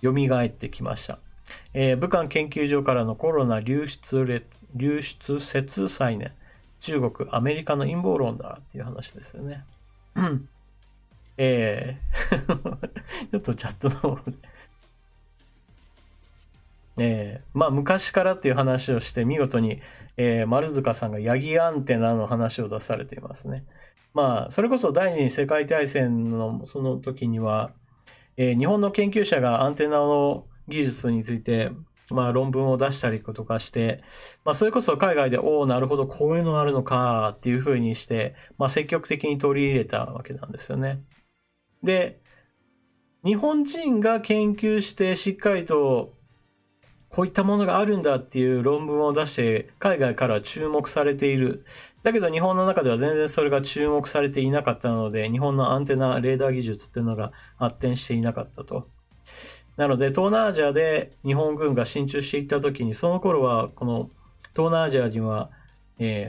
蘇ってきました。武漢研究所からのコロナ流出説再燃、中国アメリカの陰謀論だっていう話ですよね。ちょっとチャットの方で、まあ昔からっていう話をして見事に、丸塚さんがヤギアンテナの話を出されていますね。まあそれこそ第二次世界大戦のその時には、日本の研究者がアンテナの技術について、まあ、論文を出したりとかして、まあ、それこそ海外で、おお、なるほど、こういうのあるのかっていうふうにして、まあ、積極的に取り入れたわけなんですよね。で、日本人が研究してしっかりとこういったものがあるんだっていう論文を出して海外から注目されている。だけど日本の中では全然それが注目されていなかったので、日本のアンテナ、レーダー技術っていうのが発展していなかったと。なので東南アジアで日本軍が進駐していった時に、その頃はこの東南アジアには、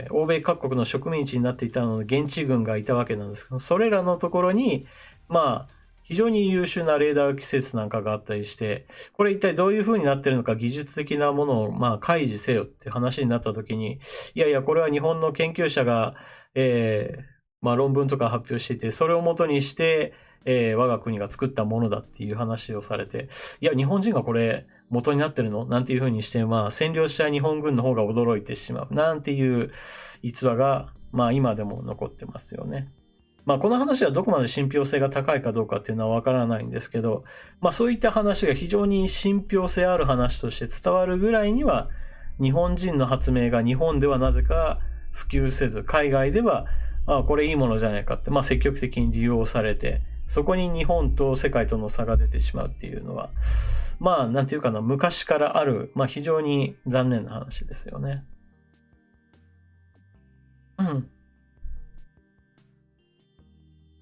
欧米各国の植民地になっていたので現地軍がいたわけなんですけど、それらのところにまあ非常に優秀なレーダー季節なんかがあったりして、これ一体どういう風になってるのか技術的なものをまあ開示せよって話になった時に、いやいやこれは日本の研究者が、まあ論文とか発表していて、それを元にして我が国が作ったものだっていう話をされて、いや日本人がこれ元になってるのなんていう風にして、まあ占領した日本軍の方が驚いてしまうなんていう逸話がまあ今でも残ってますよね。まあこの話はどこまで信憑性が高いかどうかっていうのはわからないんですけど、まあそういった話が非常に信憑性ある話として伝わるぐらいには、日本人の発明が日本ではなぜか普及せず、海外ではこれいいものじゃないかって、まあ積極的に利用されて、そこに日本と世界との差が出てしまうっていうのは、まあなんていうかな、昔からある、まあ非常に残念な話ですよね。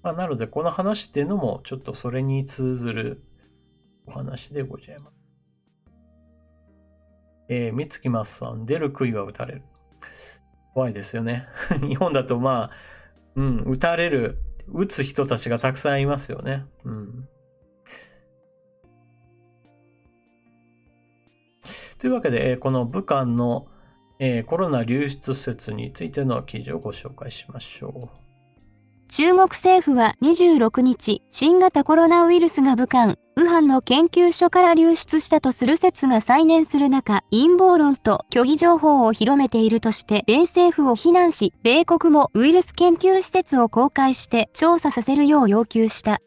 まあ、なのでこの話っていうのもちょっとそれに通ずるお話でございます。三月松さん、出る杭は打たれる。怖いですよね。日本だとまあ、打たれる、打つ人たちがたくさんいますよね。というわけで、この武漢の、コロナ流出説についての記事をご紹介しましょう。中国政府は26日、新型コロナウイルスが武漢、武漢の研究所から流出したとする説が再燃する中、陰謀論と虚偽情報を広めているとして、米政府を非難し、米国もウイルス研究施設を公開して調査させるよう要求した。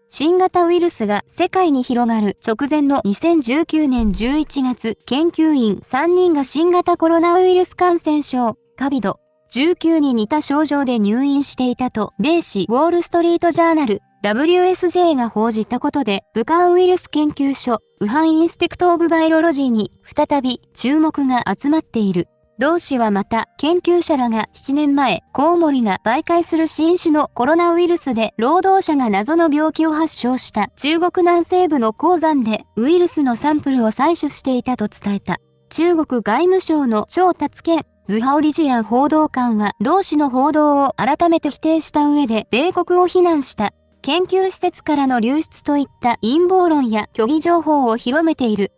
新型ウイルスが世界に広がる直前の2019年11月、研究員3人が新型コロナウイルス感染症、COVID-19 に似た症状で入院していたと、米紙ウォールストリートジャーナル、WSJ が報じたことで、武漢ウイルス研究所、武漢インスペクトオブバイロロジーに再び注目が集まっている。同氏はまた、研究者らが7年前、コウモリが媒介する新種のコロナウイルスで労働者が謎の病気を発症した中国南西部の鉱山でウイルスのサンプルを採取していたと伝えた。中国外務省の張達健、ズハオリジアン報道官は同氏の報道を改めて否定した上で米国を非難した。研究施設からの流出といった陰謀論や虚偽情報を広めている。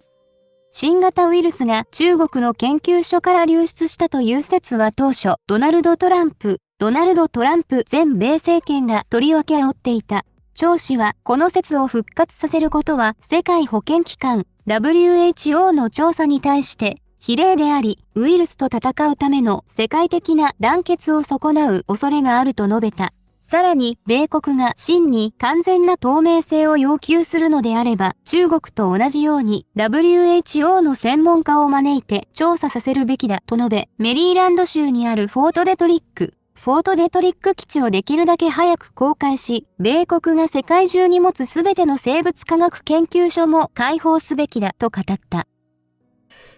新型ウイルスが中国の研究所から流出したという説は当初、ドナルド・トランプ前米政権がとりわけ煽っていた。張氏は、この説を復活させることは世界保健機関 WHO の調査に対して非礼であり、ウイルスと戦うための世界的な団結を損なう恐れがあると述べた。さらに、米国が真に完全な透明性を要求するのであれば、中国と同じように WHO の専門家を招いて調査させるべきだと述べ、メリーランド州にあるフォートデトリック基地をできるだけ早く公開し、米国が世界中に持つすべての生物科学研究所も開放すべきだと語った。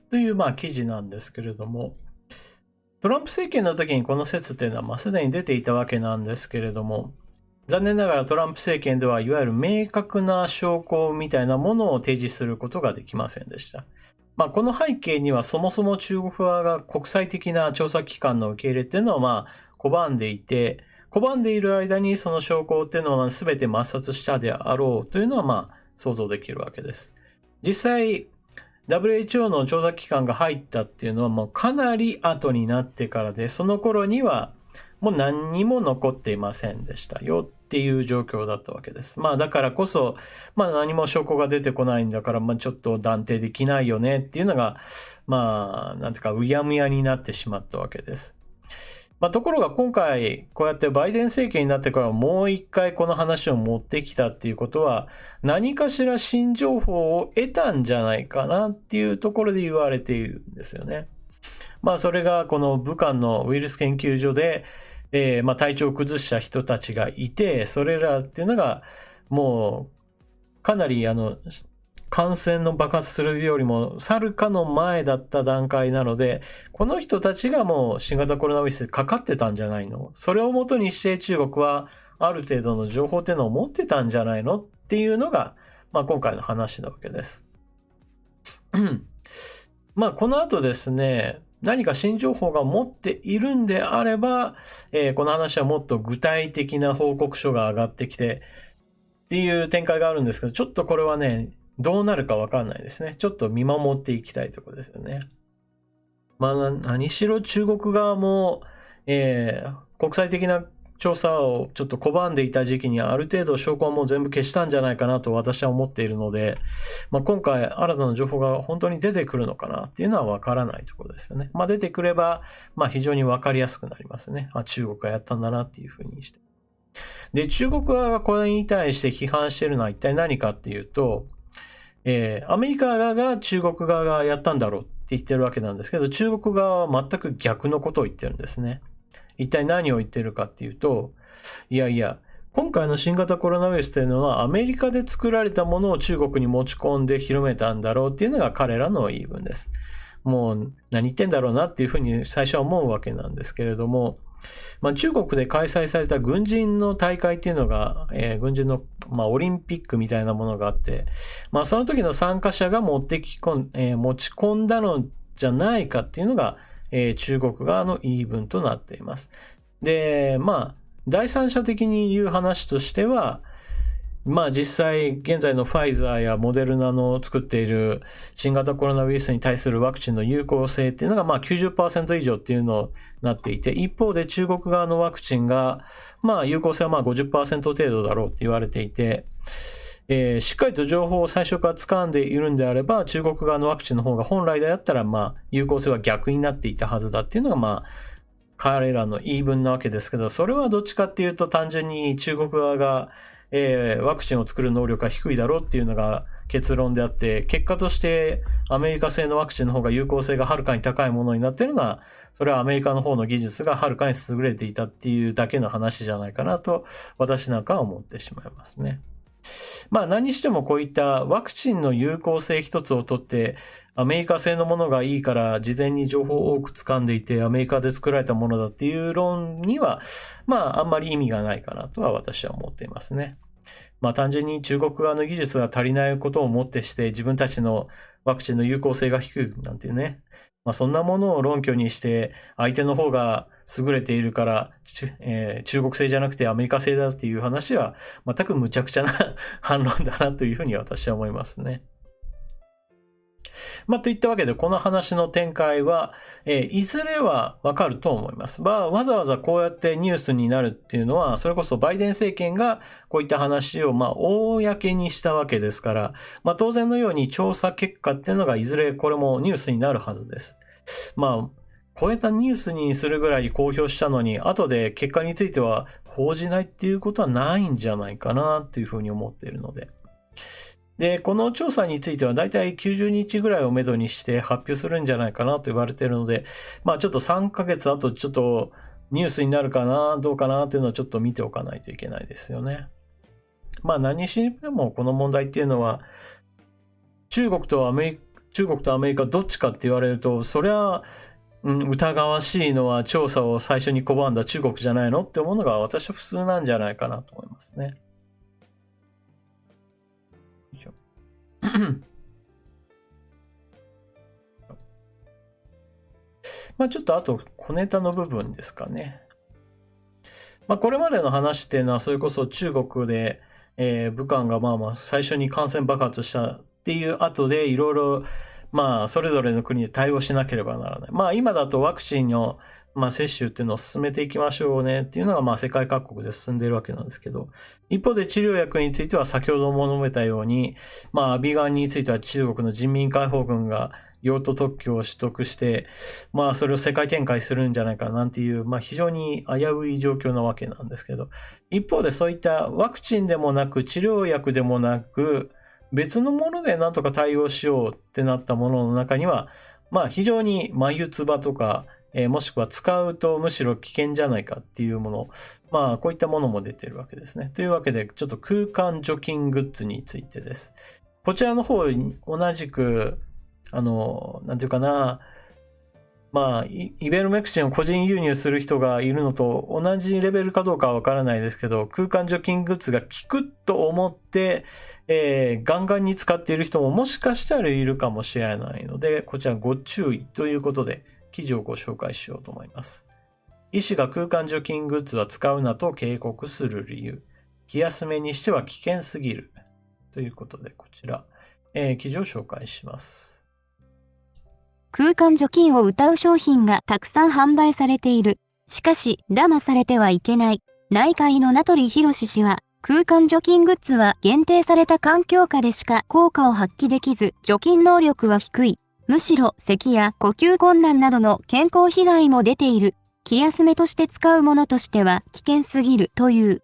という記事なんですけれども、トランプ政権の時にこの説っていうのはすでに出ていたわけなんですけれども、残念ながらトランプ政権ではいわゆる明確な証拠みたいなものを提示することができませんでした。この背景にはそもそも中国側が国際的な調査機関の受け入れっていうのを拒んでいて、拒んでいる間にその証拠っていうのは全て抹殺したであろうというのは想像できるわけです。実際、WHO の調査機関が入ったっていうのはもうかなり後になってからで、その頃にはもう何にも残っていませんでしたよっていう状況だったわけです。まあだからこそ、まあ何も証拠が出てこないんだから、まあちょっと断定できないよねっていうのが、まあなんていうかうやむやになってしまったわけです。まあ、ところが今回こうやってバイデン政権になってからもう一回この話を持ってきたっていうことは何かしら新情報を得たんじゃないかなっていうところで言われているんですよね。まあそれがこの武漢のウイルス研究所で、まあ体調を崩した人たちがいて、それらっていうのがもうかなり感染の爆発するよりもさるかの前だった段階なので、この人たちがもう新型コロナウイルスでかかってたんじゃないの？それをもとにして中国はある程度の情報っていうのを持ってたんじゃないのっていうのが、まあ今回の話なわけです。まあこの後ですね、何か新情報が持っているんであれば、この話はもっと具体的な報告書が上がってきてっていう展開があるんですけど、ちょっとこれはね、どうなるかわかんないですね。ちょっと見守っていきたいところですよね。まあ、何しろ中国側も、国際的な調査をちょっと拒んでいた時期にある程度証拠はもう全部消したんじゃないかなと私は思っているので、まあ、今回新たな情報が本当に出てくるのかなっていうのはわからないところですよね。まあ、出てくれば、まあ、非常にわかりやすくなりますね。中国がやったんだなっていうふうにして。で、中国側がこれに対して批判しているのは一体何かっていうと、アメリカ側が中国側がやったんだろうって言ってるわけなんですけど、中国側は全く逆のことを言ってるんですね。一体何を言ってるかっていうと、いやいや、今回の新型コロナウイルスというのはアメリカで作られたものを中国に持ち込んで広めたんだろうっていうのが彼らの言い分です。もう何言ってんだろうなっていうふうに最初は思うわけなんですけれども、まあ、中国で開催された軍人の大会っていうのが、軍人の、まあ、オリンピックみたいなものがあって、まあ、その時の参加者が持ち込んだのじゃないかっていうのが、中国側の言い分となっています。で、まあ、第三者的に言う話としては、まあ実際現在のファイザーやモデルナの作っている新型コロナウイルスに対するワクチンの有効性っていうのがまあ 90% 以上っていうのになっていて、一方で中国側のワクチンがまあ有効性はまあ 50% 程度だろうって言われていて、しっかりと情報を最初から掴んでいるんであれば中国側のワクチンの方が本来であったらまあ有効性は逆になっていたはずだっていうのがまあ彼らの言い分なわけですけど、それはどっちかっていうと単純に中国側がワクチンを作る能力が低いだろうっていうのが結論であって、結果としてアメリカ製のワクチンの方が有効性がはるかに高いものになっているのは、それはアメリカの方の技術がはるかに優れていたっていうだけの話じゃないかなと私なんかは思ってしまいますね。まあ何にしてもこういったワクチンの有効性一つをとってアメリカ製のものがいいから事前に情報を多く掴んでいてアメリカで作られたものだっていう論にはまああんまり意味がないかなとは私は思っていますね。まあ単純に中国側の技術が足りないことをもってして自分たちのワクチンの有効性が低いなんていうね。まあそんなものを論拠にして相手の方が優れているから、中国製じゃなくてアメリカ製だっていう話は全く無茶苦茶な反論だなというふうに私は思いますね。まあ、といったわけで、この話の展開は、いずれはわかると思います。わざわざこうやってニュースになるっていうのは、それこそバイデン政権がこういった話を、公にしたわけですから、当然のように調査結果っていうのがいずれこれもニュースになるはずです。こういったニュースにするぐらい公表したのに、後で結果については報じないっていうことはないんじゃないかなというふうに思っているので。で、この調査についてはだいたい90日ぐらいをめどにして発表するんじゃないかなと言われているので、ちょっと3ヶ月後ちょっとニュースになるかな、どうかなっていうのをちょっと見ておかないといけないですよね。何にしてもこの問題っていうのは、中国とアメリカどっちかって言われると、そりゃ、疑わしいのは調査を最初に拒んだ中国じゃないのって思うのが私は普通なんじゃないかなと思いますね。ちょっとあと小ネタの部分ですかね。これまでの話っていうのはそれこそ中国で、武漢が最初に感染爆発したっていう後でいろいろそれぞれの国で対応しなければならない。今だとワクチンの接種っていうのを進めていきましょうねっていうのが、世界各国で進んでいるわけなんですけど、一方で治療薬については先ほども述べたように、アビガンについては中国の人民解放軍が用途特許を取得して、それを世界展開するんじゃないかなんていう、非常に危うい状況なわけなんですけど、一方でそういったワクチンでもなく治療薬でもなく、別のものでなんとか対応しようってなったものの中には、非常に眉唾とか、もしくは使うとむしろ危険じゃないかっていうもの、こういったものも出てるわけですね。というわけで、ちょっと空間除菌グッズについてです。こちらの方、同じく、なんていうかな、イベルメクチンを個人輸入する人がいるのと同じレベルかどうかはわからないですけど、空間除菌グッズが効くと思って、ガンガンに使っている人ももしかしたらいるかもしれないので、こちらご注意ということで、記事をご紹介しようと思います。医師が空間除菌グッズは使うなと警告する理由。気休めにしては危険すぎる。ということで、こちら、記事を紹介します。空間除菌を謳う商品がたくさん販売されている。しかし、騙されてはいけない。内科医の名取博氏は、空間除菌グッズは限定された環境下でしか効果を発揮できず、除菌能力は低い。むしろ咳や呼吸困難などの健康被害も出ている。気休めとして使うものとしては危険すぎるという。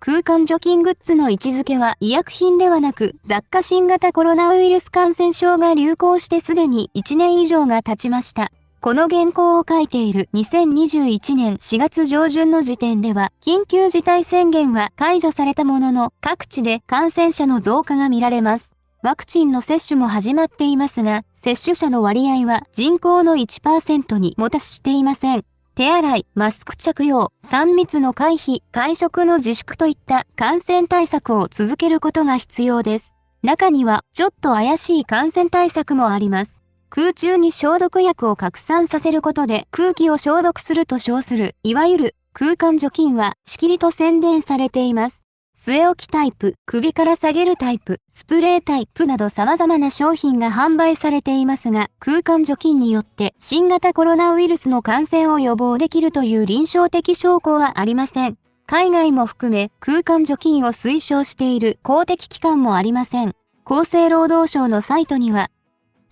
空間除菌グッズの位置づけは医薬品ではなく雑貨新型コロナウイルス感染症が流行してすでに1年以上が経ちました。この原稿を書いている2021年4月上旬の時点では緊急事態宣言は解除されたものの各地で感染者の増加が見られます。ワクチンの接種も始まっていますが、接種者の割合は人口の 1% にも達していません。手洗い、マスク着用、3密の回避、会食の自粛といった感染対策を続けることが必要です。中にはちょっと怪しい感染対策もあります。空中に消毒薬を拡散させることで空気を消毒すると称する、いわゆる空間除菌はしきりと宣伝されています。据え置きタイプ、首から下げるタイプ、スプレータイプなど様々な商品が販売されていますが、空間除菌によって新型コロナウイルスの感染を予防できるという臨床的証拠はありません。海外も含め空間除菌を推奨している公的機関もありません。厚生労働省のサイトには、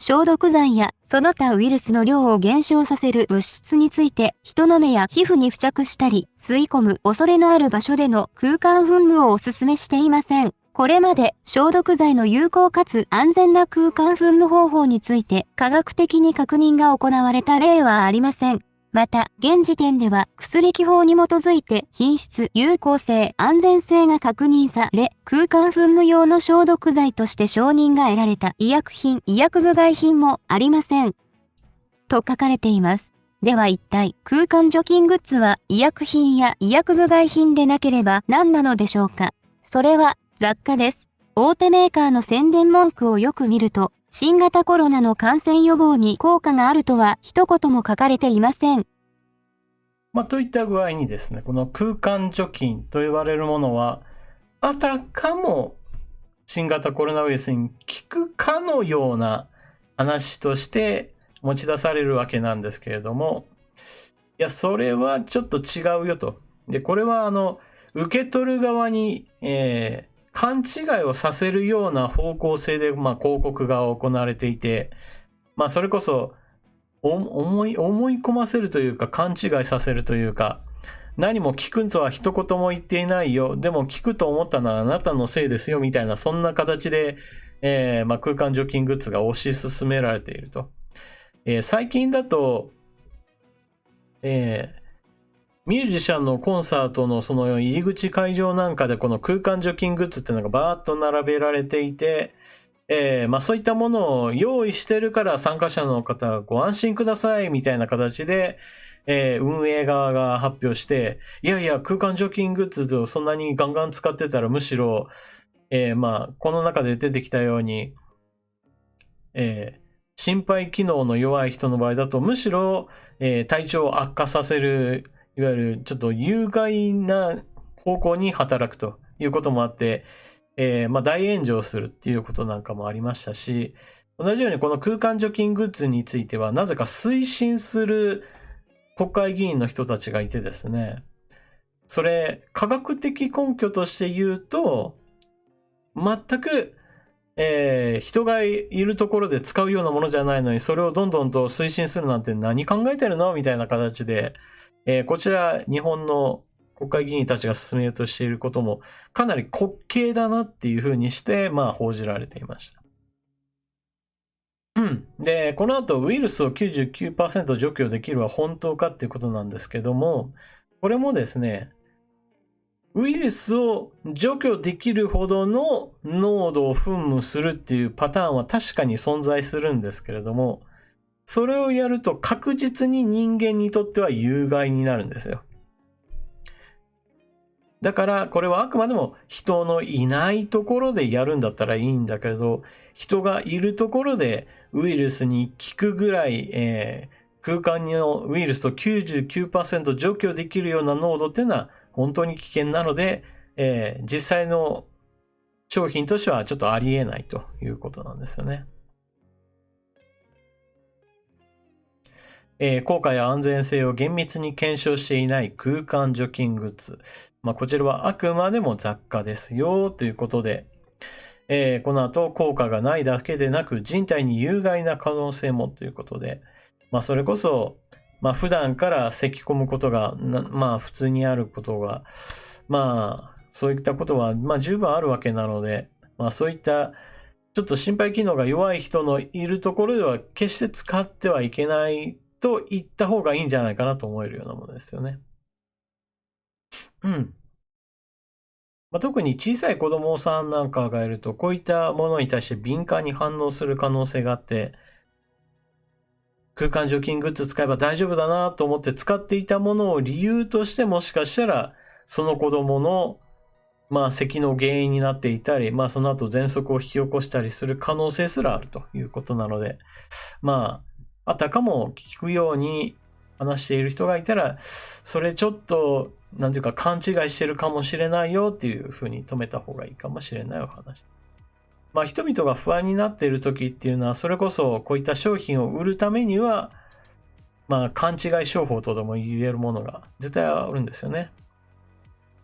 消毒剤やその他ウイルスの量を減少させる物質について人の目や皮膚に付着したり吸い込む恐れのある場所での空間噴霧をお勧めしていません。これまで消毒剤の有効かつ安全な空間噴霧方法について科学的に確認が行われた例はありません。また、現時点では薬機法に基づいて品質、有効性、安全性が確認され、空間噴霧用の消毒剤として承認が得られた医薬品、医薬部外品もありません。と書かれています。では一体、空間除菌グッズは医薬品や医薬部外品でなければ何なのでしょうか。それは雑貨です。大手メーカーの宣伝文句をよく見ると、新型コロナの感染予防に効果があるとは一言も書かれていません。といった具合にですね、この空間除菌と言われるものは、あたかも新型コロナウイルスに効くかのような話として持ち出されるわけなんですけれども、いや、それはちょっと違うよと。で、これは受け取る側に、勘違いをさせるような方向性で、広告が行われていて、それこそ思い込ませるというか、勘違いさせるというか、何も聞くとは一言も言っていないよ、でも聞くと思ったのはあなたのせいですよみたいな、そんな形で、空間除菌グッズが推し進められていると。最近だと、ミュージシャンのコンサートのその入り口会場なんかでこの空間除菌グッズっていうのがバーッと並べられていて、そういったものを用意してるから参加者の方ご安心くださいみたいな形で、運営側が発表して、いやいや空間除菌グッズをそんなにガンガン使ってたらむしろ、この中で出てきたように、心肺機能の弱い人の場合だとむしろ、体調を悪化させる、いわゆるちょっと有害な方向に働くということもあって、大炎上するっていうことなんかもありましたし、同じようにこの空間除菌グッズについてはなぜか推進する国会議員の人たちがいてですね、それ、科学的根拠として言うと、全く、人がいるところで使うようなものじゃないのに、それをどんどんと推進するなんて何考えてるのみたいな形で、こちら、日本の国会議員たちが進めようとしていることも、かなり滑稽だなっていうふうにして、報じられていました。で、この後、ウイルスを 99% 除去できるは本当かっていうことなんですけども、これもですね、ウイルスを除去できるほどの濃度を噴霧するっていうパターンは確かに存在するんですけれども、それをやると確実に人間にとっては有害になるんですよ。だからこれはあくまでも人のいないところでやるんだったらいいんだけれど、人がいるところでウイルスに効くぐらい、空間のウイルスと 99% 除去できるような濃度っていうのは本当に危険なので、実際の商品としてはちょっとありえないということなんですよね。効果や安全性を厳密に検証していない空間除菌グッズ。こちらはあくまでも雑貨ですよということで、この後効果がないだけでなく人体に有害な可能性もということで、それこそ、普段から咳き込むことが普通にあることが、そういったことは十分あるわけなので、そういったちょっと心肺機能が弱い人のいるところでは決して使ってはいけないと言った方がいいんじゃないかなと思えるようなものですよね。特に小さい子供さんなんかがいると、こういったものに対して敏感に反応する可能性があって、空間除菌グッズ使えば大丈夫だなと思って使っていたものを理由としてもしかしたら、その子供の咳の原因になっていたり、その後喘息を引き起こしたりする可能性すらあるということなので、あたかも聞くように話している人がいたら、それちょっと、勘違いしてるかもしれないよっていうふうに止めた方がいいかもしれないお話。人々が不安になっている時っていうのは、それこそこういった商品を売るためには、勘違い商法とでも言えるものが絶対あるんですよね。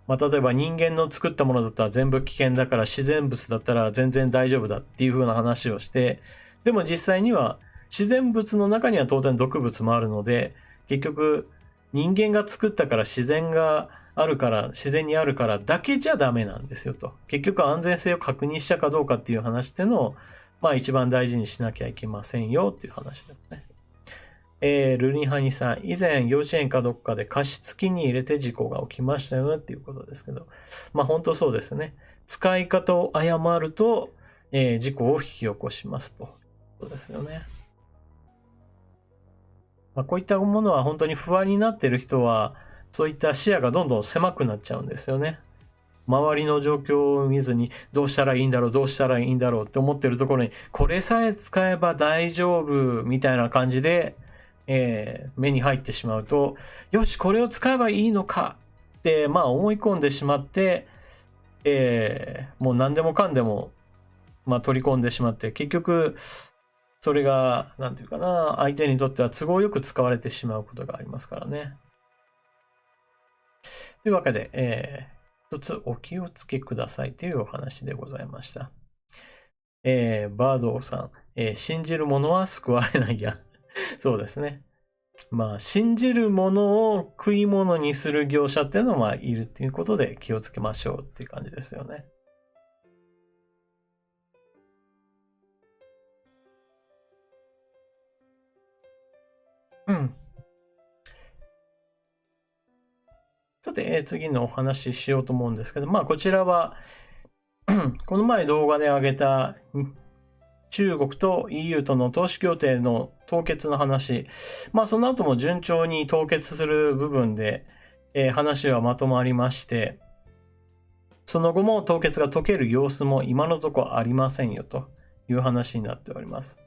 例えば人間の作ったものだったら全部危険だから自然物だったら全然大丈夫だっていう風な話をして、でも実際には自然物の中には当然毒物もあるので、結局人間が作ったから自然があるから、自然にあるからだけじゃダメなんですよと。結局安全性を確認したかどうかっていう話っていうのを、一番大事にしなきゃいけませんよっていう話ですね。ルリンハニさん、以前幼稚園かどっかで加湿器に入れて事故が起きましたよっていうことですけど、本当そうですね。使い方を誤ると、事故を引き起こしますと。そうですよね。こういったものは本当に不安になっている人は、そういった視野がどんどん狭くなっちゃうんですよね。周りの状況を見ずに、どうしたらいいんだろう、どうしたらいいんだろうって思ってるところに、これさえ使えば大丈夫みたいな感じで、目に入ってしまうと、よし、これを使えばいいのかって、思い込んでしまって、もう何でもかんでも、取り込んでしまって、結局、それが、相手にとっては都合よく使われてしまうことがありますからね。というわけで、一つお気をつけくださいというお話でございました。バードさん、信じる者は救われないや。そうですね。信じるものを食い物にする業者っていうのはいるっていうことで気をつけましょうっていう感じですよね。さて、次のお話ししようと思うんですけど、こちらは、この前動画で上げた中国と EU との投資協定の凍結の話。その後も順調に凍結する部分で、話はまとまりまして、その後も凍結が解ける様子も今のところありませんよという話になっております。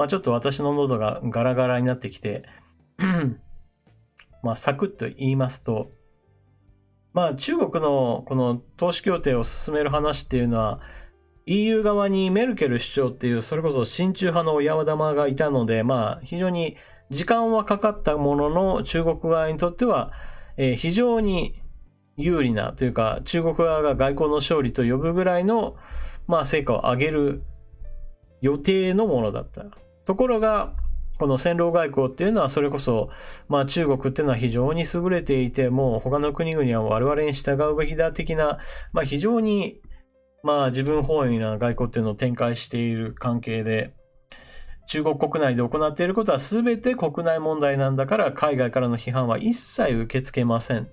ちょっと私の喉がガラガラになってきて、サクッと言いますと、中国のこの投資協定を進める話っていうのは、EU 側にメルケル首相っていう、それこそ親中派の親玉がいたので、非常に時間はかかったものの、中国側にとっては、非常に有利なというか、中国側が外交の勝利と呼ぶぐらいの、成果を上げる予定のものだった。ところが、この戦狼外交っていうのはそれこそ、中国っていうのは非常に優れていて、もう他の国々は我々に従うべきだ的な、非常に、自分本位な外交っていうのを展開している関係で、中国国内で行っていることは全て国内問題なんだから海外からの批判は一切受け付けません。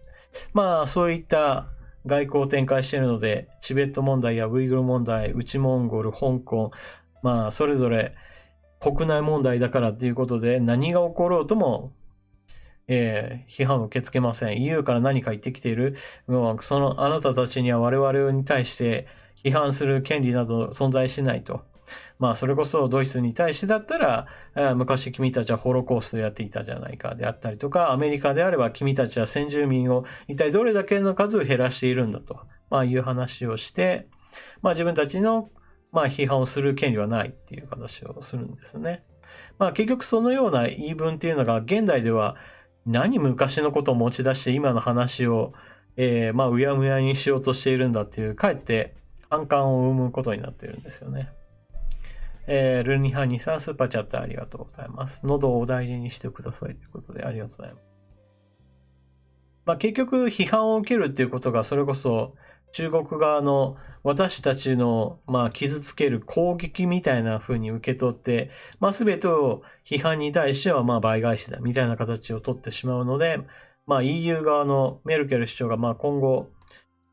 そういった外交を展開しているので、チベット問題やウイグル問題、内モンゴル、香港、それぞれ国内問題だからということで何が起ころうとも、批判を受け付けません。EU から何か言ってきている、あなたたちには我々に対して批判する権利など存在しないと。それこそドイツに対してだったら、昔君たちはホロコーストやっていたじゃないかであったりとか、アメリカであれば君たちは先住民を一体どれだけの数を減らしているんだと、いう話をして、自分たちの、批判をする権利はないっていう話をするんですね。結局そのような言い分っていうのが現代では何昔のことを持ち出して今の話を、うやむやにしようとしているんだっていう、かえって反感を生むことになっているんですよね。ルニハニさん、スーパーチャットありがとうございます。喉をお大事にしてくださいということでありがとうございます。結局、批判を受けるっていうことが、それこそ中国側の私たちの、傷つける攻撃みたいな風に受け取って、全てを批判に対しては、倍返しだみたいな形を取ってしまうので、EU 側のメルケル首相が、今後、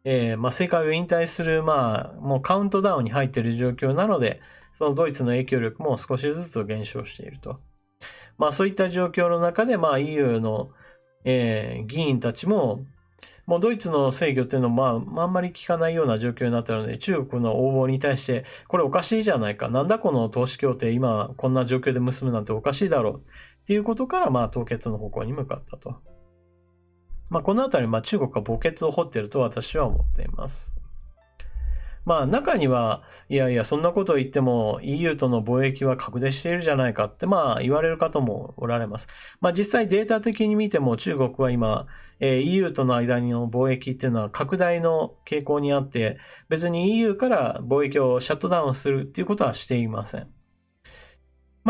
政界を引退する、もうカウントダウンに入っている状況なので、そのドイツの影響力も少しずつ減少していると。そういった状況の中で、EU の、議員たちも、もうドイツの制御っていうのも、あんまり効かないような状況になったので、中国の応募に対して、これおかしいじゃないか。なんだこの投資協定、今こんな状況で結ぶなんておかしいだろう。っていうことから、凍結の方向に向かったと。このあたり、中国が墓穴を掘っていると私は思っています。中には、いやいや、そんなことを言っても EU との貿易は拡大しているじゃないかって、言われる方もおられます。実際データ的に見ても中国は今、EU との間の貿易っていうのは拡大の傾向にあって、別に EU から貿易をシャットダウンするっていうことはしていません。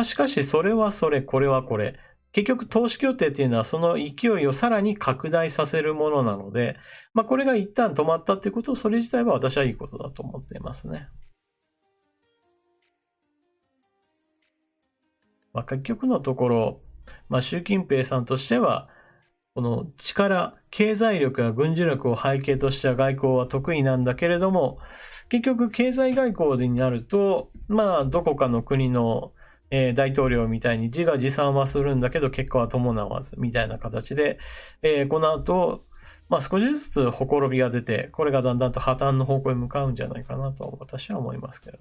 しかし、それはそれ、これはこれ。結局、投資協定っていうのはその勢いをさらに拡大させるものなので、これが一旦止まったっていうこと、それ自体は私はいいことだと思っていますね。結局のところ、習近平さんとしては、この力、経済力や軍事力を背景とした外交は得意なんだけれども、結局経済外交になると、どこかの国の大統領みたいに自画自賛はするんだけど結果は伴わずみたいな形で、この後、少しずつほころびが出て、これがだんだんと破綻の方向へ向かうんじゃないかなと私は思いますけ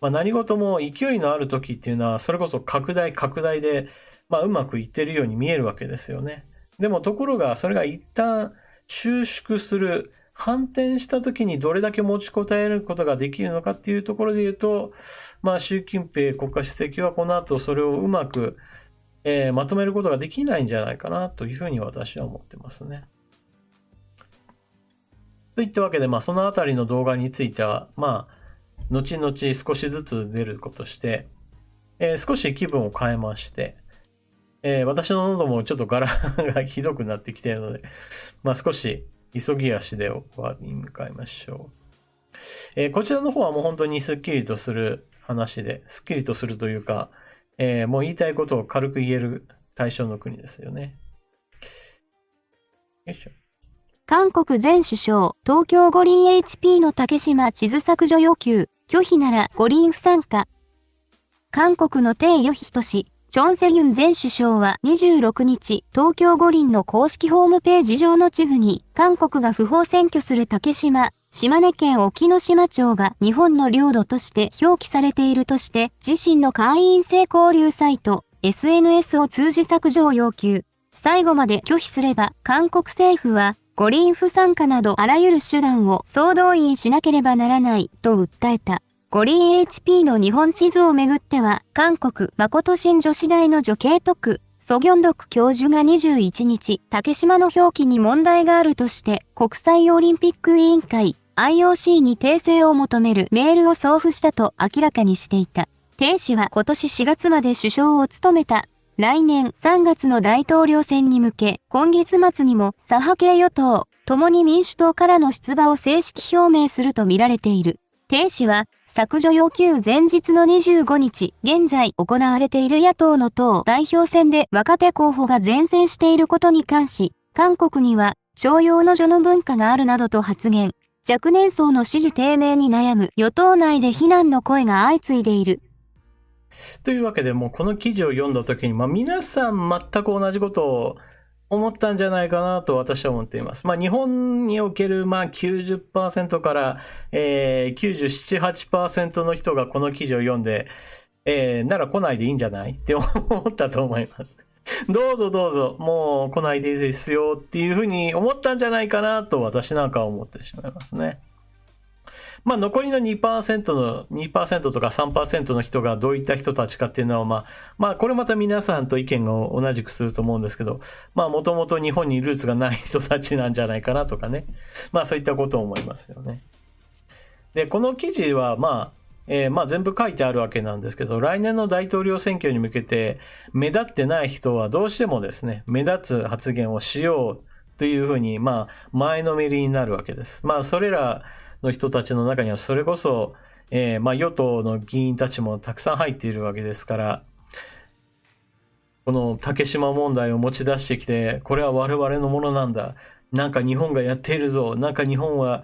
ど。何事も勢いのある時っていうのはそれこそ拡大で、うまくいってるように見えるわけですよね。でもところがそれが一旦収縮する、反転した時にどれだけ持ちこたえることができるのかっていうところで言うと、習近平国家主席はこの後それをうまく、まとめることができないんじゃないかなというふうに私は思ってますね。といったわけで、そのあたりの動画については、後々少しずつ出ることして、少し気分を変えまして、私の喉もちょっとガラがひどくなってきているので、少し急ぎ足で終わりに向かいましょう。こちらの方はもう本当にスッキリとする話で、スッキリとするというか、もう言いたいことを軽く言える対象の国ですよね。よいしょ。韓国前首相、東京五輪 HP の竹島地図削除要求、拒否なら五輪不参加。韓国のテイ・ヨヒヒト氏、チョン・セユン前首相は26日、東京五輪の公式ホームページ上の地図に、韓国が不法占拠する竹島、島根県沖ノ島町が日本の領土として表記されているとして、自身の会員制交流サイト、SNS を通じ削除を要求。最後まで拒否すれば、韓国政府は、五輪不参加などあらゆる手段を総動員しなければならないと訴えた。五輪 HP の日本地図をめぐっては、韓国誠新女子大の女系督、ソギョンドク教授が21日、竹島の表記に問題があるとして、国際オリンピック委員会、IOC に訂正を求めるメールを送付したと明らかにしていた。鄭氏は今年4月まで首相を務めた。来年3月の大統領選に向け、今月末にも左派系与党、共に民主党からの出馬を正式表明するとみられている。鄭氏は、削除要求前日の25日、現在行われている野党の党代表選で若手候補が善戦していることに関し、韓国には、徴用の女の文化があるなどと発言。若年層の支持低迷に悩む与党内で非難の声が相次いでいる。というわけで、もうこの記事を読んだときに、皆さん全く同じことを思ったんじゃないかなと私は思っています。日本における90% から、97、8% の人がこの記事を読んで、なら来ないでいいんじゃないって思ったと思います。どうぞどうぞ、もう来ないでいいですよっていうふうに思ったんじゃないかなと私なんかは思ってしまいますね。残りの 2% とか 3% の人がどういった人たちかっていうのは、これまた皆さんと意見が同じくすると思うんですけど、もともと日本にルーツがない人たちなんじゃないかなとかね。そういったことを思いますよね。で、この記事は、全部書いてあるわけなんですけど、来年の大統領選挙に向けて目立ってない人はどうしてもですね、目立つ発言をしようというふうに、前のめりになるわけです。それらの人たちの中にはそれこそ、与党の議員たちもたくさん入っているわけですから、この竹島問題を持ち出してきて、これは我々のものなんだ。なんか日本がやっているぞ。なんか日本は、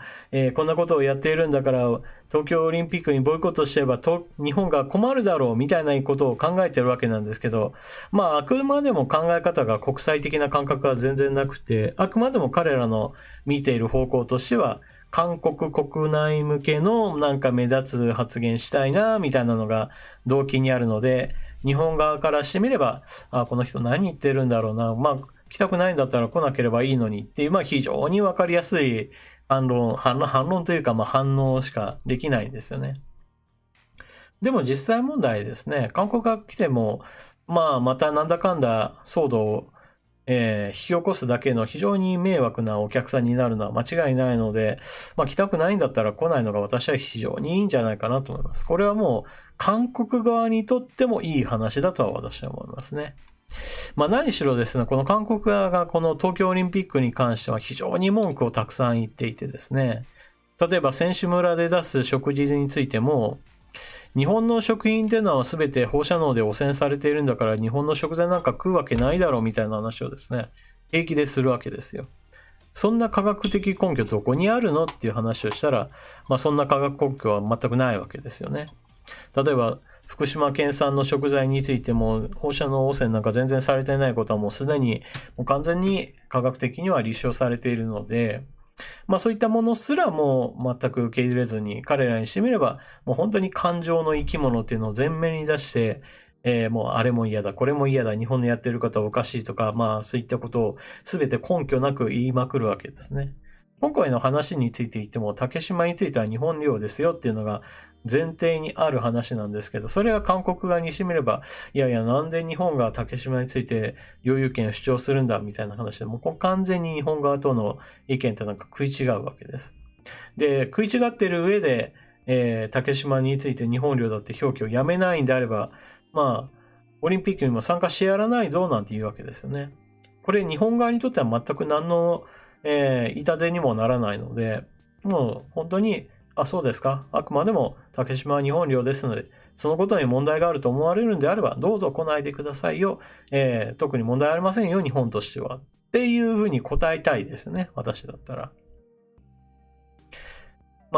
こんなことをやっているんだから、東京オリンピックにボイコットしてれば日本が困るだろうみたいなことを考えてるわけなんですけど、あくまでも考え方が国際的な感覚は全然なくて、あくまでも彼らの見ている方向としては、韓国国内向けのなんか目立つ発言したいなみたいなのが動機にあるので、日本側からしてみれば、この人何言ってるんだろうな、来たくないんだったら来なければいいのにっていう、非常にわかりやすい反論というか、反応しかできないんですよね。でも実際問題ですね、韓国が来ても、またなんだかんだ騒動を引き起こすだけの非常に迷惑なお客さんになるのは間違いないので、来たくないんだったら来ないのが私は非常にいいんじゃないかなと思います。これはもう韓国側にとってもいい話だとは私は思いますね。何しろですね、この韓国側がこの東京オリンピックに関しては非常に文句をたくさん言っていてですね、例えば選手村で出す食事についても、日本の食品っていうのは全て放射能で汚染されているんだから日本の食材なんか食うわけないだろうみたいな話をですね、平気でするわけですよ。そんな科学的根拠どこにあるのっていう話をしたら、そんな科学根拠は全くないわけですよね。例えば福島県産の食材についても放射能汚染なんか全然されていないことはもうすでにもう完全に科学的には立証されているので、そういったものすらもう全く受け入れずに、彼らにしてみればもう本当に感情の生き物っていうのを前面に出して、もうあれも嫌だこれも嫌だ日本のやってることはおかしいとか、そういったことを全て根拠なく言いまくるわけですね。今回の話について言っても竹島については日本領ですよっていうのが前提にある話なんですけど、それが韓国側にしてみれば、いやいやなんで日本が竹島について領有権を主張するんだみたいな話で、もう完全に日本側との意見となんか食い違うわけです。で、食い違っている上で、竹島について日本領だって表記をやめないんであれば、オリンピックにも参加してやらないぞなんて言うわけですよね。これ日本側にとっては全く何の、痛手にもならないので、もう本当にそうですか。あくまでも竹島は日本領ですので、そのことに問題があると思われるんであれば、どうぞ来ないでくださいよ。特に問題ありませんよ、日本としては。っていうふうに答えたいですね、私だったら。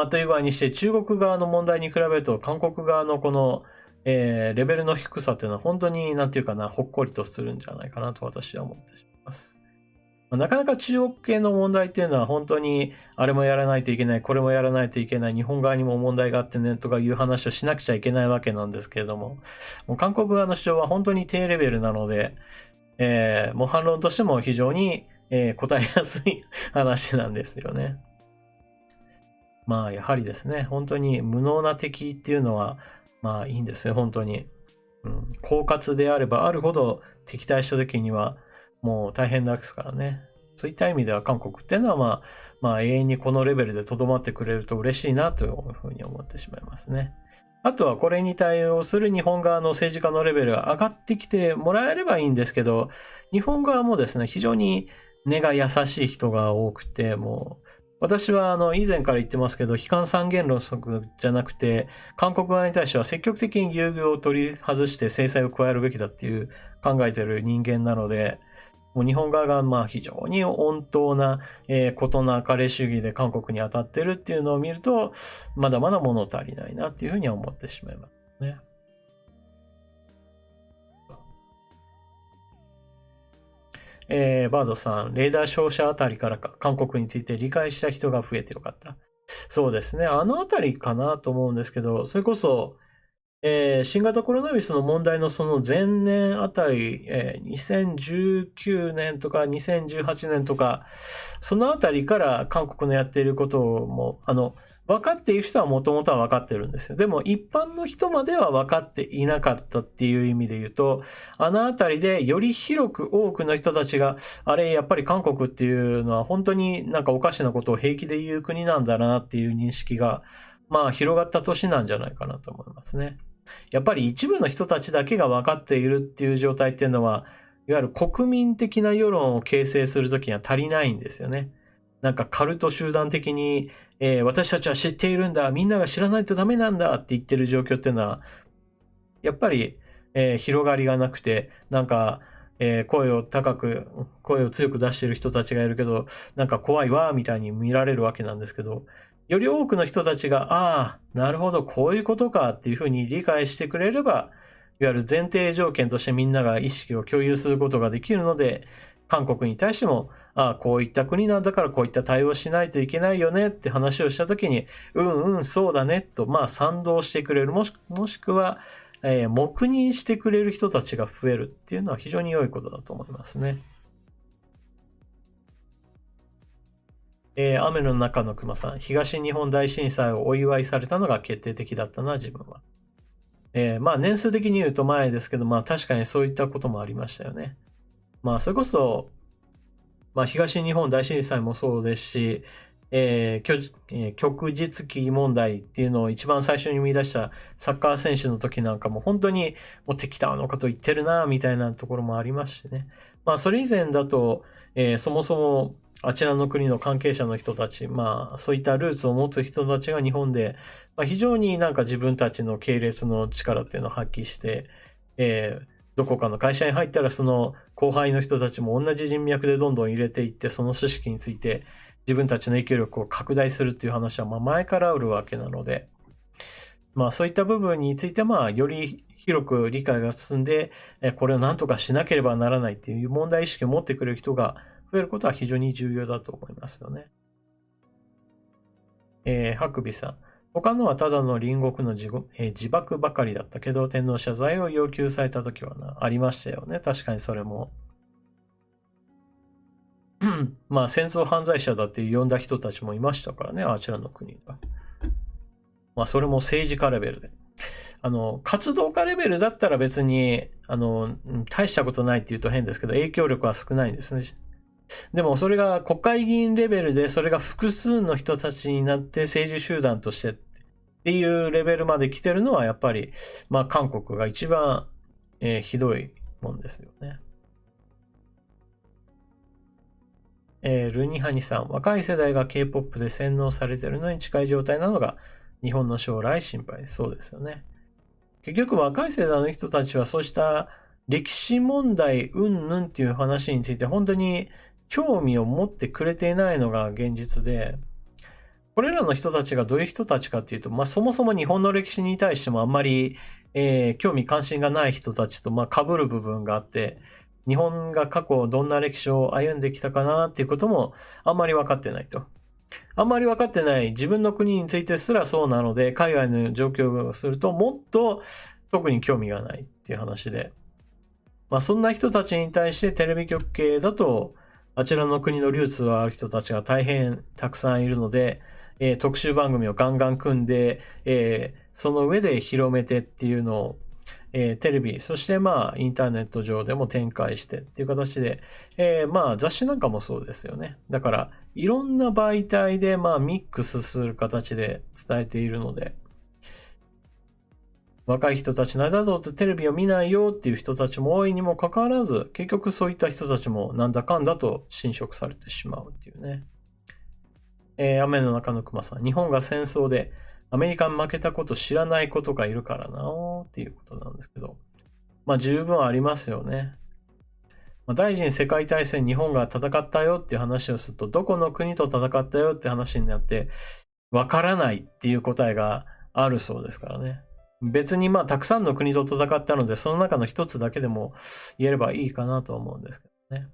という具合にして、中国側の問題に比べると、韓国側のこの、レベルの低さっていうのは本当に、ほっこりとするんじゃないかなと私は思ってしまいます。なかなか中国系の問題っていうのは本当にあれもやらないといけない、これもやらないといけない、日本側にも問題があってねとかいう話をしなくちゃいけないわけなんですけれども、もう韓国側の主張は本当に低レベルなので、もう反論としても非常に、答えやすい話なんですよね。まあやはりですね、本当に無能な敵っていうのは、まあいいんですよ、本当に。狡猾であればあるほど敵対した時にはもう大変ですからね。そういった意味では韓国っていうのはまあ永遠にこのレベルで留まってくれると嬉しいなというふうに思ってしまいますね。あとはこれに対応する日本側の政治家のレベルが上がってきてもらえればいいんですけど、日本側もですね、非常に根が優しい人が多くて、もう、私は以前から言ってますけど、悲観三原則じゃなくて、韓国側に対しては積極的に優遇を取り外して制裁を加えるべきだっていう考えている人間なので、もう日本側がまあ非常に温当な、ことなかれ主義で韓国に当たってるっていうのを見ると、まだまだ物足りないなっていうふうには思ってしまいますね。バードさん、レーダー照射あたりからか韓国について理解した人が増えてよかった。そうですね。あのあたりかなと思うんですけど、それこそ、新型コロナウイルスの問題のその前年あたり、2019年とか2018年とか、そのあたりから韓国のやっていることをも分かっている人はもともとは分かってるんですよ。でも一般の人までは分かっていなかったっていう意味で言うと、あのあたりでより広く多くの人たちが、あれ、やっぱり韓国っていうのは本当になんかおかしなことを平気で言う国なんだなっていう認識が、まあ広がった年なんじゃないかなと思いますね。やっぱり一部の人たちだけが分かっているっていう状態っていうのは、いわゆる国民的な世論を形成するときには足りないんですよね。なんかカルト集団的に、私たちは知っているんだ、みんなが知らないとダメなんだって言ってる状況っていうのは、やっぱり、広がりがなくて、なんか、声を強く出している人たちがいるけど、なんか怖いわ、みたいに見られるわけなんですけど、より多くの人たちが、ああ、なるほど、こういうことかっていうふうに理解してくれれば、いわゆる前提条件としてみんなが意識を共有することができるので、韓国に対しても、ああ、こういった国なんだからこういった対応しないといけないよねって話をしたときに、そうだねと、まあ賛同してくれる、もしくは、黙認してくれる人たちが増えるっていうのは非常に良いことだと思いますね。雨の中の熊さん、東日本大震災をお祝いされたのが決定的だったな、自分は。まあ年数的に言うと前ですけど、まあ確かにそういったこともありましたよね。まあそれこそ、まあ東日本大震災もそうですし、旭日旗問題っていうのを一番最初に見出したサッカー選手の時なんかも本当にもう適当なこと言ってるなみたいなところもありますしね。まあそれ以前だと、そもそもあちらの国の関係者の人たち、まあそういったルーツを持つ人たちが日本で、まあ、非常になんか自分たちの系列の力っていうのを発揮して、どこかの会社に入ったらその後輩の人たちも同じ人脈でどんどん入れていって、その組織について自分たちの影響力を拡大するっていう話はまあ前からあるわけなので、まあそういった部分についてまあより広く理解が進んで、これを何とかしなければならないっていう問題意識を持ってくれる人が増えることは非常に重要だと思いますよね。ハクビさん。他のはただの隣国の自爆ばかりだったけど、天皇謝罪を要求された時はありましたよね。確かにそれも。まあ戦争犯罪者だって呼んだ人たちもいましたからね、あちらの国が。まあそれも政治家レベルで。活動家レベルだったら別に、大したことないって言うと変ですけど、影響力は少ないんですね。でもそれが国会議員レベルで、それが複数の人たちになって政治集団としてっていうレベルまで来てるのはやっぱり、まあ韓国が一番、ひどいもんですよね。ルニハニさん、若い世代が K-POP で洗脳されてるのに近い状態なのが日本の将来心配。そうですよね。結局若い世代の人たちはそうした歴史問題云々っていう話について本当に興味を持ってくれていないのが現実で、これらの人たちがどういう人たちかっていうと、まあそもそも日本の歴史に対してもあんまり、興味関心がない人たちとまあ被る部分があって、日本が過去どんな歴史を歩んできたかなっていうこともあんまり分かってないと。あんまり分かってない自分の国についてすらそうなので、海外の状況をするともっと特に興味がないっていう話で。まあそんな人たちに対してテレビ局系だと、あちらの国のルーツがある人たちが大変たくさんいるので、特集番組をガンガン組んで、その上で広めてっていうのを、テレビ、そしてまあインターネット上でも展開してっていう形で、まあ雑誌なんかもそうですよね。だからいろんな媒体でまあミックスする形で伝えているので、若い人たちの間だとテレビを見ないよっていう人たちも多いにもかかわらず、結局そういった人たちもなんだかんだと侵食されてしまうっていうね。雨の中の熊さん、日本が戦争でアメリカに負けたこと知らないことがいるからなーっていうことなんですけど、まあ十分ありますよね。第二次世界大戦日本が戦ったよっていう話をすると、どこの国と戦ったよって話になって、わからないっていう答えがあるそうですからね。別にまあたくさんの国と戦ったので、その中の一つだけでも言えればいいかなと思うんですけどね。